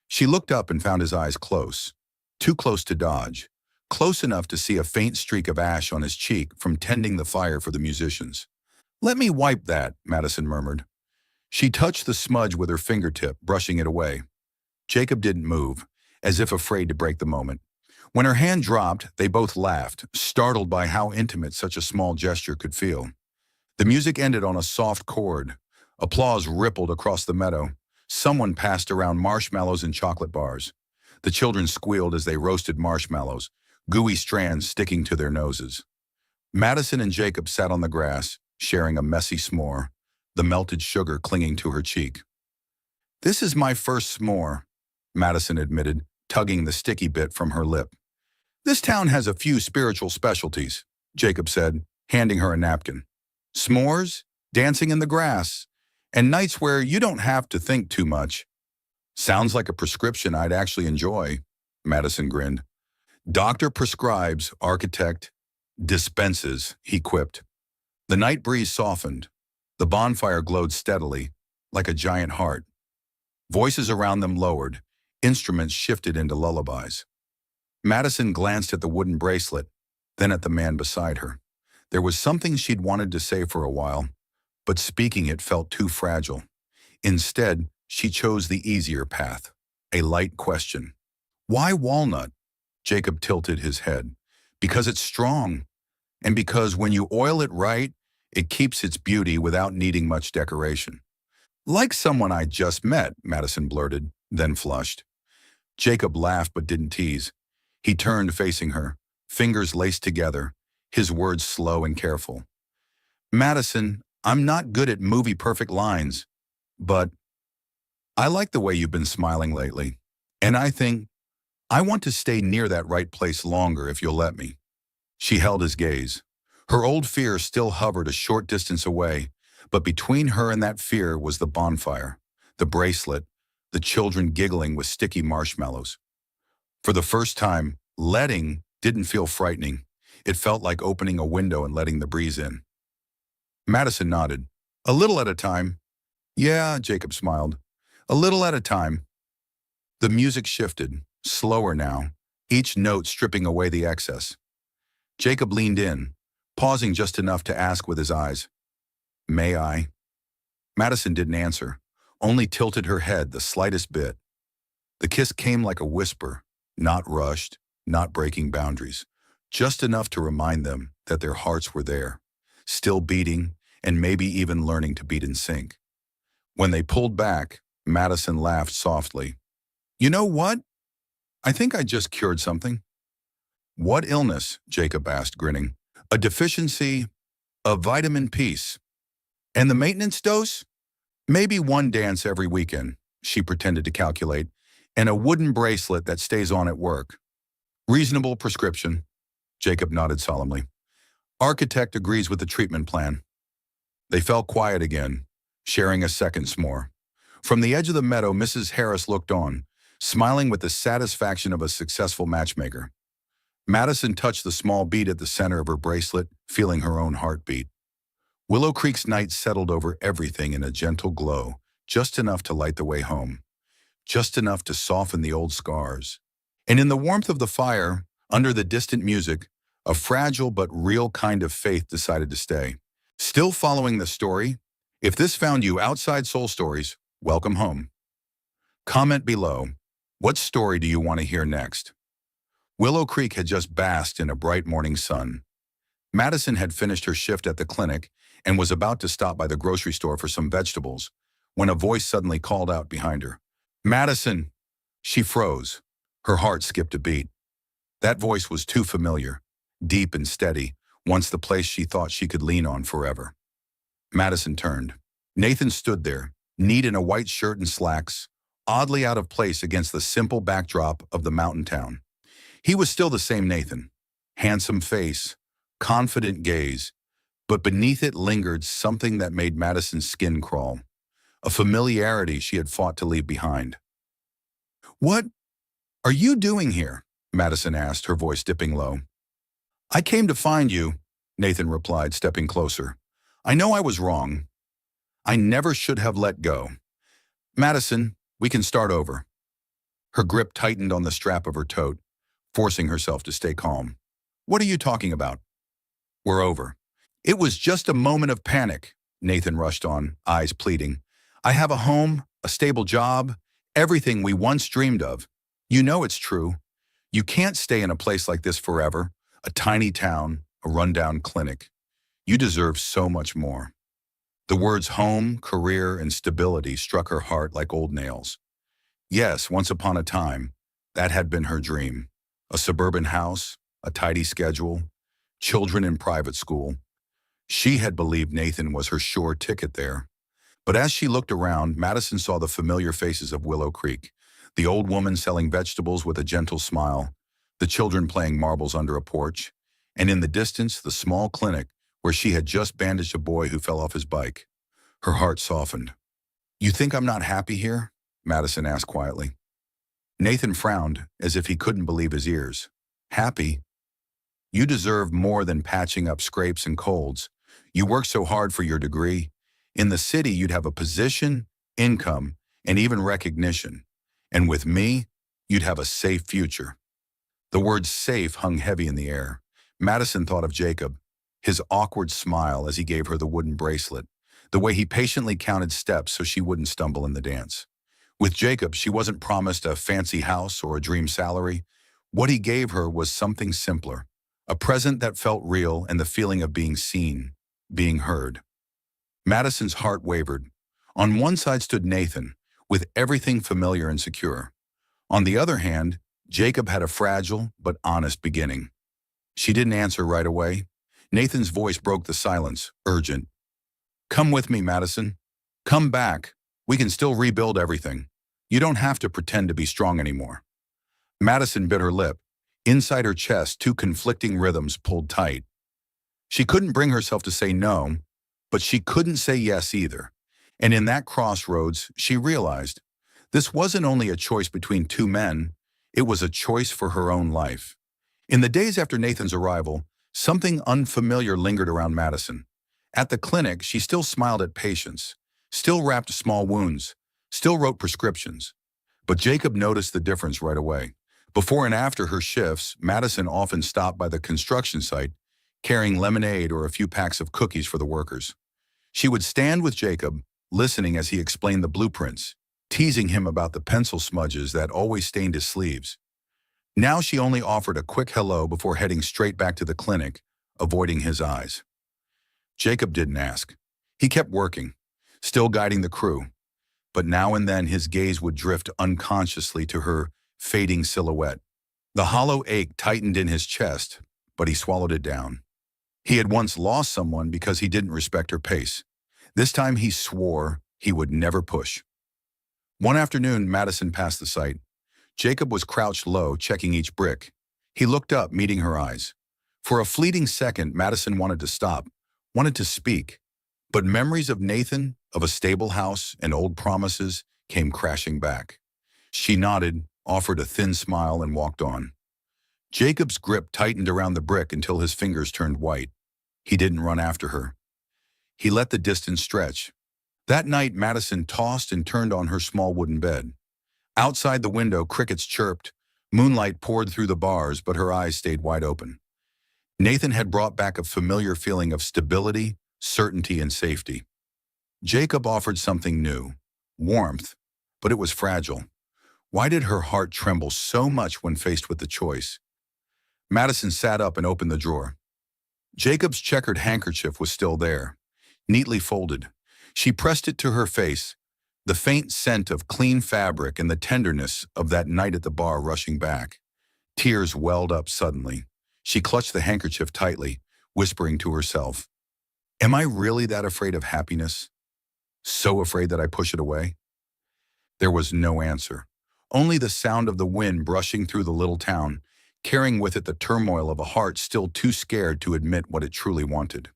She looked up and found his eyes close, too close to dodge, close enough to see a faint streak of ash on his cheek from tending the fire for the musicians. "Let me wipe that," Madison murmured. She touched the smudge with her fingertip, brushing it away. Jacob didn't move, as if afraid to break the moment. When her hand dropped, they both laughed, startled by how intimate such a small gesture could feel. The music ended on a soft chord. Applause rippled across the meadow. Someone passed around marshmallows and chocolate bars. The children squealed as they roasted marshmallows, gooey strands sticking to their noses. Madison and Jacob sat on the grass, sharing a messy s'more, the melted sugar clinging to her cheek. "This is my first s'more," Madison admitted, tugging the sticky bit from her lip. This town has a few spiritual specialties, Jacob said, handing her a napkin. S'mores, dancing in the grass, and nights where you don't have to think too much. Sounds like a prescription I'd actually enjoy, Madison grinned. Doctor prescribes, architect dispenses, he quipped. The night breeze softened. The bonfire glowed steadily, like a giant heart. Voices around them lowered. Instruments shifted into lullabies. Madison glanced at the wooden bracelet, then at the man beside her. There was something she'd wanted to say for a while, but speaking it felt too fragile. Instead, she chose the easier path, a light question. Why walnut? Jacob tilted his head. Because it's strong, and because when you oil it right, it keeps its beauty without needing much decoration. Like someone I just met, Madison blurted, then flushed. Jacob laughed but didn't tease. He turned facing her, fingers laced together, his words slow and careful. Madison, I'm not good at movie-perfect lines, but I like the way you've been smiling lately, and I want to stay near that right place longer if you'll let me. She held his gaze. Her old fear still hovered a short distance away, but between her and that fear was the bonfire, the bracelet, the children giggling with sticky marshmallows. For the first time, letting didn't feel frightening. It felt like opening a window and letting the breeze in. Madison nodded. A little at a time. Yeah, Jacob smiled. A little at a time. The music shifted, slower now, each note stripping away the excess. Jacob leaned in, pausing just enough to ask with his eyes, May I? Madison didn't answer, only tilted her head the slightest bit. The kiss came like a whisper, not rushed, not breaking boundaries, just enough to remind them that their hearts were there, still beating and maybe even learning to beat in sync. When they pulled back, Madison laughed softly. You know what? I think I just cured something. What illness? Jacob asked, grinning. A deficiency of vitamin peace. And the maintenance dose? Maybe one dance every weekend, she pretended to calculate, and a wooden bracelet that stays on at work. Reasonable prescription, Jacob nodded solemnly. Architect agrees with the treatment plan. They fell quiet again, sharing a second s'more. From the edge of the meadow, Mrs. Harris looked on, smiling with the satisfaction of a successful matchmaker. Madison touched the small bead at the center of her bracelet, feeling her own heartbeat. Willow Creek's night settled over everything in a gentle glow, just enough to light the way home, just enough to soften the old scars. And in the warmth of the fire, under the distant music, a fragile but real kind of faith decided to stay. Still following the story? If this found you outside Soul Stories, welcome home. Comment below, what story do you want to hear next? Willow Creek had just basked in a bright morning sun. Madison had finished her shift at the clinic and was about to stop by the grocery store for some vegetables when a voice suddenly called out behind her. Madison! She froze. Her heart skipped a beat. That voice was too familiar, deep and steady, once the place she thought she could lean on forever. Madison turned. Nathan stood there, neat in a white shirt and slacks, oddly out of place against the simple backdrop of the mountain town. He was still the same Nathan. Handsome face, confident gaze, but beneath it lingered something that made Madison's skin crawl, a familiarity she had fought to leave behind. What are you doing here? Madison asked, her voice dipping low. I came to find you, Nathan replied, stepping closer. I know I was wrong. I never should have let go. Madison, we can start over. Her grip tightened on the strap of her tote, forcing herself to stay calm. What are you talking about? We're over. It was just a moment of panic, Nathan rushed on, eyes pleading. I have a home, a stable job, everything we once dreamed of. You know it's true. You can't stay in a place like this forever, a tiny town, a rundown clinic. You deserve so much more. The words home, career, and stability struck her heart like old nails. Yes, once upon a time, that had been her dream. A suburban house, a tidy schedule, children in private school. She had believed Nathan was her sure ticket there. But as she looked around, Madison saw the familiar faces of Willow Creek, the old woman selling vegetables with a gentle smile, the children playing marbles under a porch, and in the distance, the small clinic where she had just bandaged a boy who fell off his bike. Her heart softened. "You think I'm not happy here?" Madison asked quietly. Nathan frowned, as if he couldn't believe his ears. "Happy? You deserve more than patching up scrapes and colds. You work so hard for your degree. In the city, you'd have a position, income, and even recognition. And with me, you'd have a safe future." The word safe hung heavy in the air. Madison thought of Jacob, his awkward smile as he gave her the wooden bracelet, the way he patiently counted steps so she wouldn't stumble in the dance. With Jacob, she wasn't promised a fancy house or a dream salary. What he gave her was something simpler, a present that felt real and the feeling of being seen, being heard. Madison's heart wavered. On one side stood Nathan, with everything familiar and secure. On the other hand, Jacob had a fragile but honest beginning. She didn't answer right away. Nathan's voice broke the silence, urgent. "Come with me, Madison. Come back. We can still rebuild everything. You don't have to pretend to be strong anymore." Madison bit her lip. Inside her chest, two conflicting rhythms pulled tight. She couldn't bring herself to say no, but she couldn't say yes either. And in that crossroads, she realized this wasn't only a choice between two men, it was a choice for her own life. In the days after Nathan's arrival, something unfamiliar lingered around Madison. At the clinic, she still smiled at patients, still wrapped small wounds, still wrote prescriptions. But Jacob noticed the difference right away. Before and after her shifts, Madison often stopped by the construction site, carrying lemonade or a few packs of cookies for the workers. She would stand with Jacob, listening as he explained the blueprints, teasing him about the pencil smudges that always stained his sleeves. Now she only offered a quick hello before heading straight back to the clinic, avoiding his eyes. Jacob didn't ask. He kept working, still guiding the crew. But now and then his gaze would drift unconsciously to her fading silhouette. The hollow ache tightened in his chest, but he swallowed it down. He had once lost someone because he didn't respect her pace. This time he swore he would never push. One afternoon, Madison passed the site. Jacob was crouched low, checking each brick. He looked up, meeting her eyes. For a fleeting second, Madison wanted to stop, wanted to speak. But memories of Nathan, of a stable house, and old promises came crashing back. She nodded, offered a thin smile, and walked on. Jacob's grip tightened around the brick until his fingers turned white. He didn't run after her. He let the distance stretch. That night, Madison tossed and turned on her small wooden bed. Outside the window, crickets chirped. Moonlight poured through the bars, but her eyes stayed wide open. Nathan had brought back a familiar feeling of stability, certainty, and safety. Jacob offered something new, warmth, but it was fragile. Why did her heart tremble so much when faced with the choice? Madison sat up and opened the drawer. Jacob's checkered handkerchief was still there, neatly folded. She pressed it to her face, the faint scent of clean fabric and the tenderness of that night at the bar rushing back. Tears welled up suddenly. She clutched the handkerchief tightly, whispering to herself, "Am I really that afraid of happiness? So afraid that I push it away?" There was no answer, only the sound of the wind brushing through the little town, carrying with it the turmoil of a heart still too scared to admit what it truly wanted.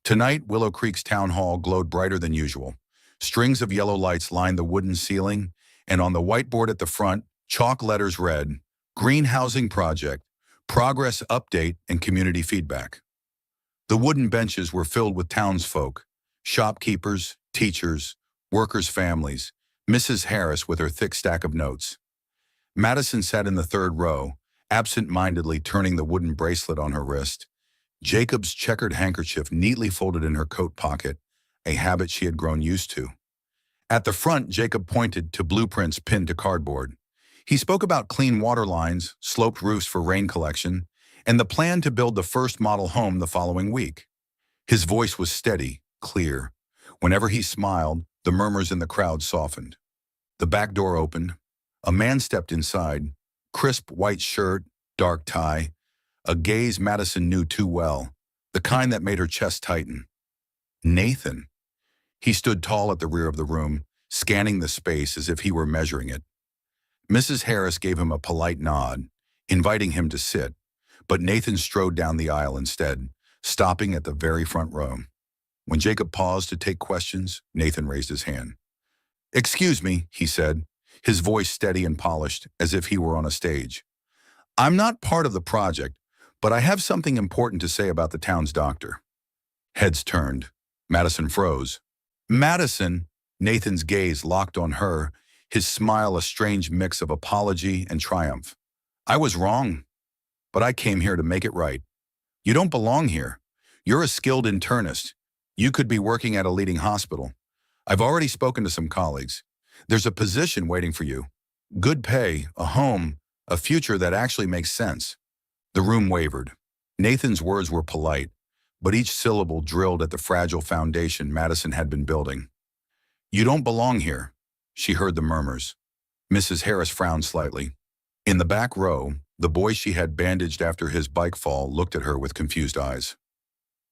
Tonight, Willow Creek's town hall glowed brighter than usual. Strings of yellow lights lined the wooden ceiling, and on the whiteboard at the front, chalk letters read, "Green Housing Project, Progress Update and Community Feedback." The wooden benches were filled with townsfolk, shopkeepers, teachers, workers' families, Mrs. Harris with her thick stack of notes. Madison sat in the third row, absent-mindedly turning the wooden bracelet on her wrist. Jacob's checkered handkerchief neatly folded in her coat pocket, a habit she had grown used to. At the front, Jacob pointed to blueprints pinned to cardboard. He spoke about clean water lines, sloped roofs for rain collection, and the plan to build the first model home the following week. His voice was steady, clear. Whenever he smiled, the murmurs in the crowd softened. The back door opened. A man stepped inside, crisp white shirt, dark tie, a gaze Madison knew too well, the kind that made her chest tighten. Nathan. He stood tall at the rear of the room, scanning the space as if he were measuring it. Mrs. Harris gave him a polite nod. inviting him to sit, but Nathan strode down the aisle instead, stopping at the very front row. When Jacob paused to take questions, Nathan raised his hand. "Excuse me," he said, his voice steady and polished, as if he were on a stage. "I'm not part of the project, but I have something important to say about the town's doctor." Heads turned. Madison froze. "Madison," Nathan's gaze locked on her, his smile a strange mix of apology and triumph. "I was wrong, but I came here to make it right. You don't belong here. You're a skilled internist. You could be working at a leading hospital. I've already spoken to some colleagues. There's a position waiting for you. Good pay, a home, a future that actually makes sense." The room wavered. Nathan's words were polite, but each syllable drilled at the fragile foundation Madison had been building. "You don't belong here," she heard the murmurs. Mrs. Harris frowned slightly. In the back row, the boy she had bandaged after his bike fall looked at her with confused eyes.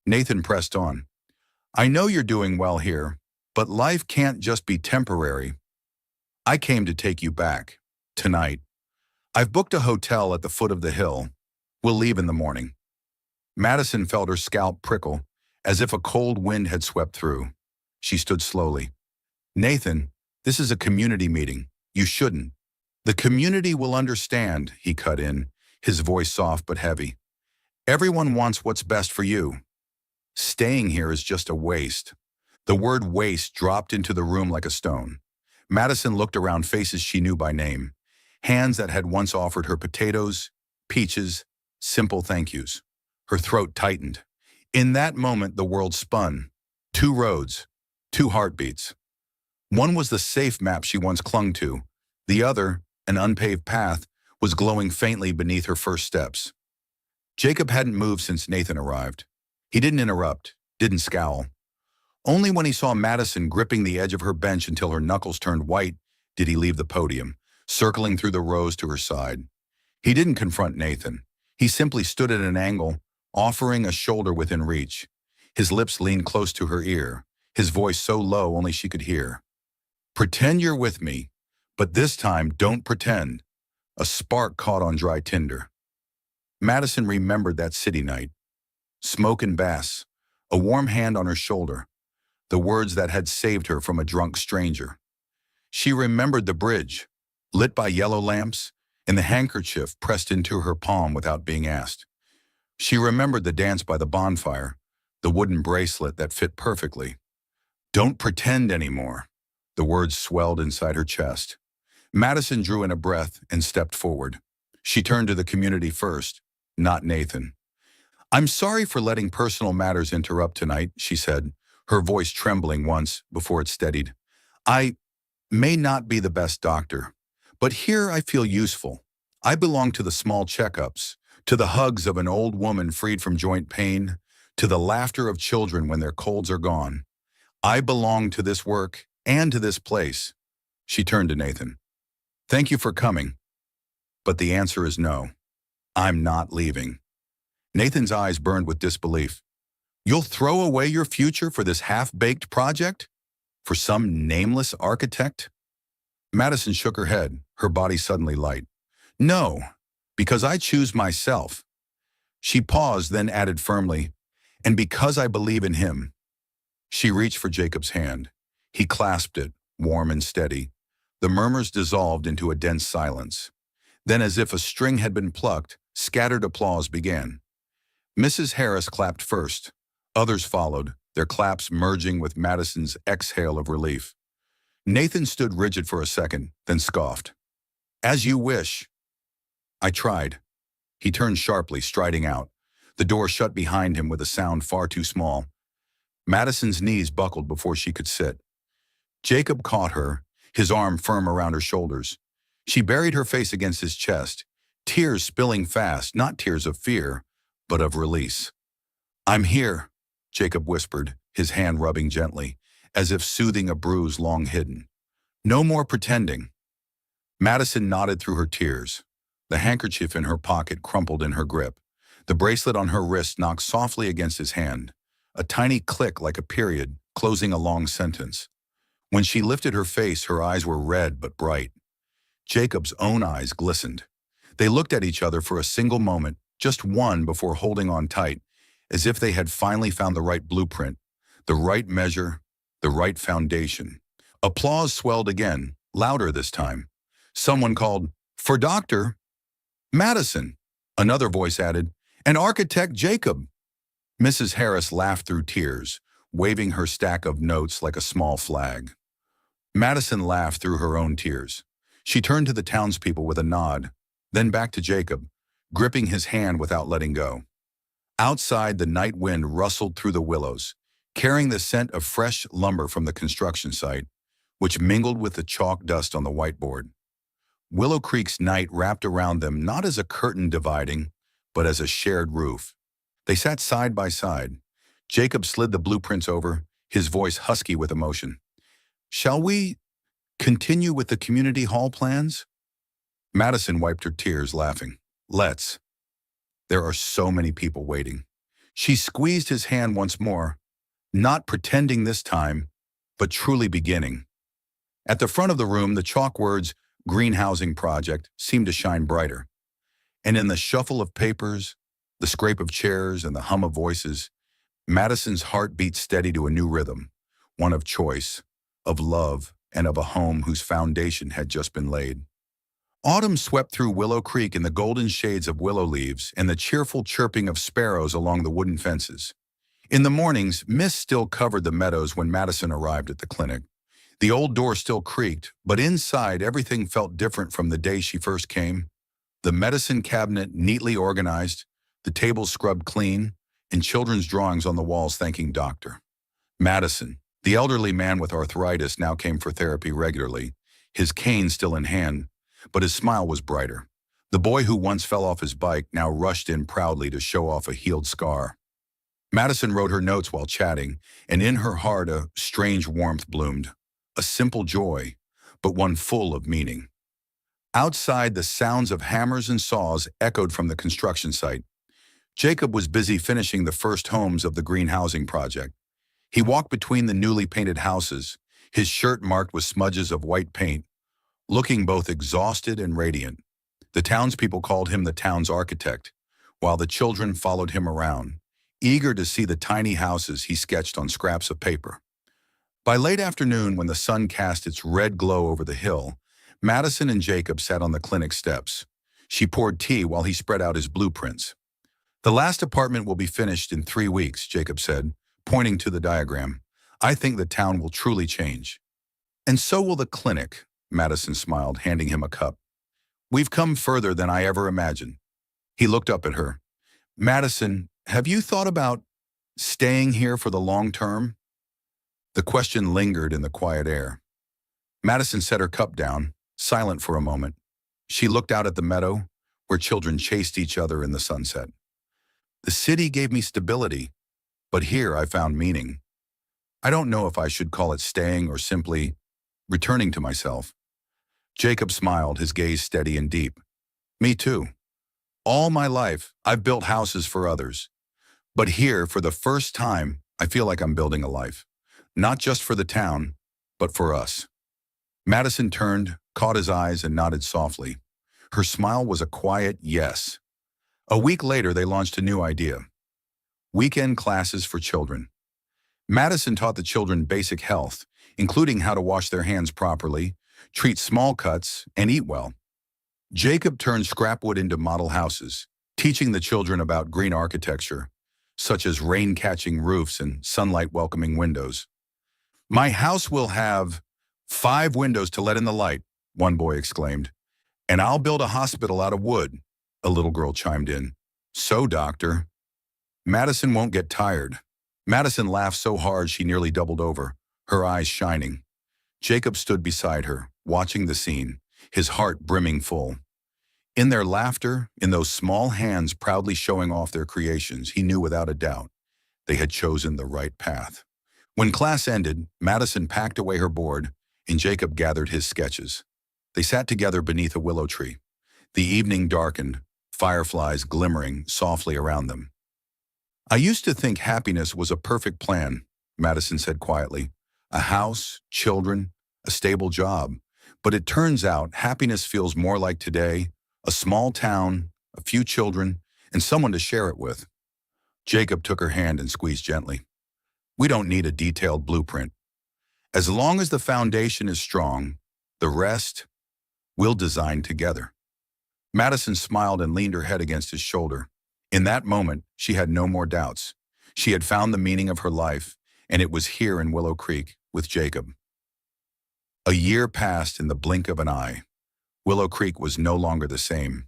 Nathan pressed on. "I know you're doing well here, but life can't just be temporary. I came to take you back. Tonight. I've booked a hotel at the foot of the hill. We'll leave in the morning." Madison felt her scalp prickle, as if a cold wind had swept through. She stood slowly. "Nathan, this is a community meeting. You shouldn't." "The community will understand," he cut in, his voice soft but heavy. "Everyone wants what's best for you. Staying here is just a waste." The word waste dropped into the room like a stone. Madison looked around faces she knew by name, hands that had once offered her potatoes, peaches, simple thank yous. Her throat tightened. In that moment, the world spun. Two roads, two heartbeats. One was the safe map she once clung to. The other, an unpaved path, was glowing faintly beneath her first steps. Jacob hadn't moved since Nathan arrived. He didn't interrupt, didn't scowl. Only when he saw Madison gripping the edge of her bench until her knuckles turned white did he leave the podium, circling through the rows to her side. He didn't confront Nathan. He simply stood at an angle, offering a shoulder within reach. His lips leaned close to her ear, his voice so low only she could hear. "Pretend you're with me, but this time don't pretend." A spark caught on dry tinder. Madison remembered that city night. Smoke and bass, a warm hand on her shoulder, the words that had saved her from a drunk stranger. She remembered the bridge, lit by yellow lamps, and the handkerchief pressed into her palm without being asked. She remembered the dance by the bonfire, the wooden bracelet that fit perfectly. "Don't pretend anymore." The words swelled inside her chest. Madison drew in a breath and stepped forward. She turned to the community first, not Nathan. "I'm sorry for letting personal matters interrupt tonight," she said, her voice trembling once before it steadied. "I may not be the best doctor, but here I feel useful. I belong to the small checkups, to the hugs of an old woman freed from joint pain, to the laughter of children when their colds are gone. I belong to this work and to this place." She turned to Nathan. "Thank you for coming, but the answer is no. I'm not leaving." Nathan's eyes burned with disbelief. "You'll throw away your future for this half-baked project? For some nameless architect?" Madison shook her head, her body suddenly light. "No, because I choose myself." She paused, then added firmly, "And because I believe in him." She reached for Jacob's hand. He clasped it, warm and steady. The murmurs dissolved into a dense silence. Then, as if a string had been plucked, scattered applause began. Mrs. Harris clapped first. Others followed, their claps merging with Madison's exhale of relief. Nathan stood rigid for a second, then scoffed. "As you wish." "I tried." He turned sharply, striding out. The door shut behind him with a sound far too small. Madison's knees buckled before she could sit. Jacob caught her, his arm firm around her shoulders. She buried her face against his chest, tears spilling fast, not tears of fear, but of release. "I'm here," Jacob whispered, his hand rubbing gently, as if soothing a bruise long hidden. "No more pretending." Madison nodded through her tears. The handkerchief in her pocket crumpled in her grip. The bracelet on her wrist knocked softly against his hand, a tiny click like a period, closing a long sentence. When she lifted her face, her eyes were red but bright. Jacob's own eyes glistened. They looked at each other for a single moment, just one before holding on tight, as if they had finally found the right blueprint, the right measure, the right foundation. Applause swelled again, louder this time. Someone called, "For Dr. Madison." Another voice added, "And Architect Jacob." Mrs. Harris laughed through tears, waving her stack of notes like a small flag. Madison laughed through her own tears. She turned to the townspeople with a nod, then back to Jacob, gripping his hand without letting go. Outside, the night wind rustled through the willows, carrying the scent of fresh lumber from the construction site, which mingled with the chalk dust on the whiteboard. Willow Creek's night wrapped around them not as a curtain dividing, but as a shared roof. They sat side by side. Jacob slid the blueprints over, his voice husky with emotion. "Shall we continue with the community hall plans?" Madison wiped her tears, laughing. "Let's. There are so many people waiting." She squeezed his hand once more, not pretending this time, but truly beginning. At the front of the room, the chalk words, "Green Housing Project," seemed to shine brighter. And in the shuffle of papers, the scrape of chairs, and the hum of voices, Madison's heart beat steady to a new rhythm, one of choice, of love, and of a home whose foundation had just been laid. Autumn swept through Willow Creek in the golden shades of willow leaves and the cheerful chirping of sparrows along the wooden fences. In the mornings, mist still covered the meadows when Madison arrived at the clinic. The old door still creaked, but inside everything felt different from the day she first came. The medicine cabinet neatly organized, the tables scrubbed clean, and children's drawings on the walls thanking Dr. Madison. The elderly man with arthritis now came for therapy regularly, his cane still in hand, but his smile was brighter. The boy who once fell off his bike now rushed in proudly to show off a healed scar. Madison wrote her notes while chatting, and in her heart a strange warmth bloomed. A simple joy, but one full of meaning. Outside, the sounds of hammers and saws echoed from the construction site. Jacob was busy finishing the first homes of the Green Housing Project. He walked between the newly painted houses, his shirt marked with smudges of white paint, looking both exhausted and radiant. The townspeople called him the town's architect, while the children followed him around, eager to see the tiny houses he sketched on scraps of paper. By late afternoon, when the sun cast its red glow over the hill, Madison and Jacob sat on the clinic steps. She poured tea while he spread out his blueprints. "The last apartment will be finished in 3 weeks," Jacob said, pointing to the diagram. "I think the town will truly change." "And so will the clinic," Madison smiled, handing him a cup. "We've come further than I ever imagined." He looked up at her. "Madison, have you thought about staying here for the long term?" The question lingered in the quiet air. Madison set her cup down, silent for a moment. She looked out at the meadow, where children chased each other in the sunset. "The city gave me stability, but here I found meaning. I don't know if I should call it staying or simply returning to myself." Jacob smiled, his gaze steady and deep. "Me too. All my life, I've built houses for others. But here, for the first time, I feel like I'm building a life. Not just for the town, but for us." Madison turned, caught his eyes, and nodded softly. Her smile was a quiet yes. A week later, they launched a new idea: weekend classes for children. Madison taught the children basic health, including how to wash their hands properly, treat small cuts, and eat well. Jacob turned scrapwood into model houses, teaching the children about green architecture, such as rain-catching roofs and sunlight-welcoming windows. "My house will have 5 windows to let in the light," one boy exclaimed. "And I'll build a hospital out of wood," a little girl chimed in. "So, doctor." "Madison won't get tired." Madison laughed so hard she nearly doubled over, her eyes shining. Jacob stood beside her, watching the scene, his heart brimming full. In their laughter, in those small hands proudly showing off their creations, he knew without a doubt they had chosen the right path. When class ended, Madison packed away her board, and Jacob gathered his sketches. They sat together beneath a willow tree. The evening darkened, fireflies glimmering softly around them. "I used to think happiness was a perfect plan," Madison said quietly. "A house, children, a stable job. But it turns out happiness feels more like today, A small town, a few children, and someone to share it with. Jacob took her hand and squeezed gently. We don't need a detailed blueprint. As long as the foundation is strong, the rest we'll design together. Madison smiled and leaned her head against his shoulder. In that moment, she had no more doubts. She had found the meaning of her life, and it was here in Willow Creek with Jacob. A year passed in the blink of an eye. Willow Creek was no longer the same.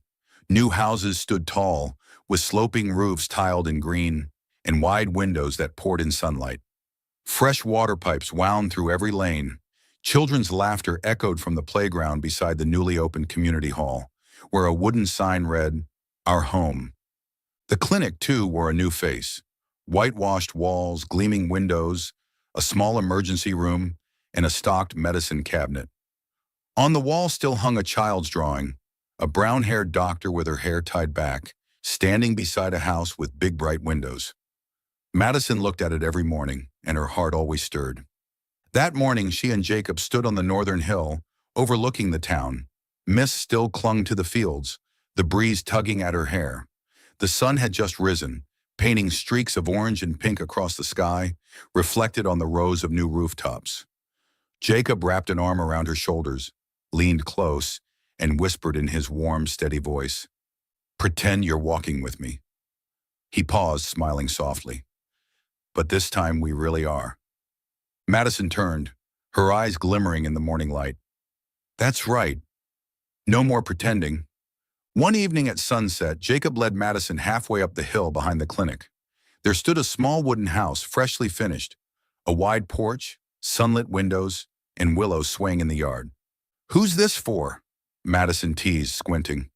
New houses stood tall, with sloping roofs tiled in green, and wide windows that poured in sunlight. Fresh water pipes wound through every lane. Children's laughter echoed from the playground beside the newly opened community hall, where a wooden sign read, "Our Home." The clinic, too, wore a new face. Whitewashed walls, gleaming windows, a small emergency room, and a stocked medicine cabinet. On the wall still hung a child's drawing, a brown-haired doctor with her hair tied back, standing beside a house with big bright windows. Madison looked at it every morning, and her heart always stirred. That morning, she and Jacob stood on the northern hill, overlooking the town. Mist still clung to the fields, the breeze tugging at her hair. The sun had just risen, painting streaks of orange and pink across the sky, reflected on the rows of new rooftops. Jacob wrapped an arm around her shoulders, leaned close, and whispered in his warm, steady voice, "Pretend you're walking with me." He paused, smiling softly. "But this time we really are." Madison turned, her eyes glimmering in the morning light. "That's right. No more pretending." One evening at sunset, Jacob led Madison halfway up the hill behind the clinic. There stood a small wooden house, freshly finished, a wide porch, sunlit windows, and willows swaying in the yard. "Who's this for?" Madison teased, squinting.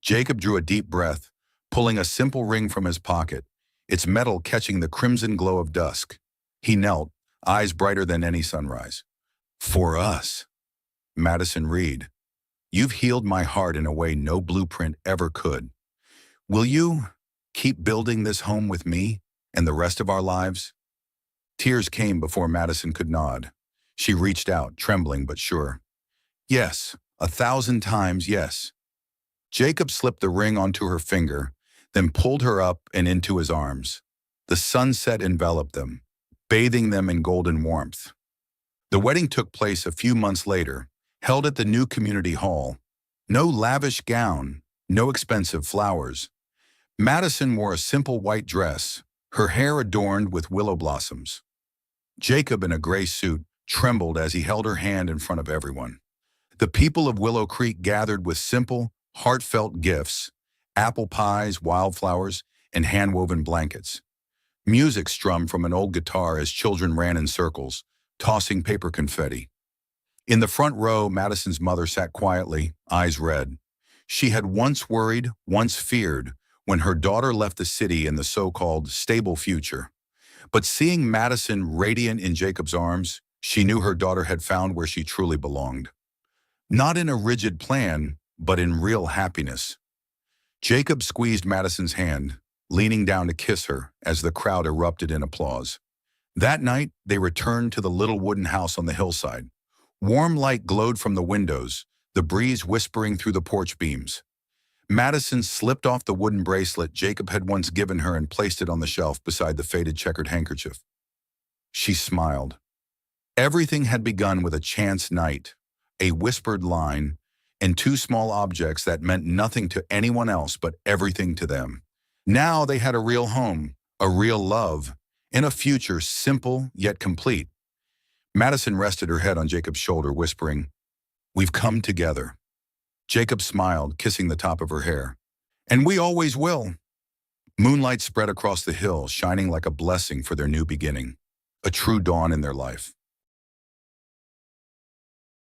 Jacob drew a deep breath, pulling a simple ring from his pocket, its metal catching the crimson glow of dusk. He knelt, eyes brighter than any sunrise. "For us." Madison read, "You've healed my heart in a way no blueprint ever could. Will you keep building this home with me and the rest of our lives?" Tears came before Madison could nod. She reached out, trembling but sure. "Yes, 1,000 times yes." Jacob slipped the ring onto her finger, then pulled her up and into his arms. The sunset enveloped them, bathing them in golden warmth. The wedding took place a few months later, held at the new community hall. No lavish gown, no expensive flowers. Madison wore a simple white dress, her hair adorned with willow blossoms. Jacob, in a gray suit, trembled as he held her hand in front of everyone. The people of Willow Creek gathered with simple, heartfelt gifts, apple pies, wildflowers, and hand-woven blankets. Music strummed from an old guitar as children ran in circles, tossing paper confetti. In the front row, Madison's mother sat quietly, eyes red. She had once worried, once feared, when her daughter left the city in the so-called stable future. But seeing Madison radiant in Jacob's arms, she knew her daughter had found where she truly belonged. Not in a rigid plan, but in real happiness. Jacob squeezed Madison's hand, leaning down to kiss her as the crowd erupted in applause. That night, they returned to the little wooden house on the hillside. Warm light glowed from the windows, the breeze whispering through the porch beams. Madison slipped off the wooden bracelet Jacob had once given her and placed it on the shelf beside the faded checkered handkerchief. She smiled. Everything had begun with a chance night, a whispered line, and two small objects that meant nothing to anyone else but everything to them. Now they had a real home, a real love, and a future simple yet complete. Madison rested her head on Jacob's shoulder, whispering, "We've come together." Jacob smiled, kissing the top of her hair. "And we always will." Moonlight spread across the hill, shining like a blessing for their new beginning, a true dawn in their life.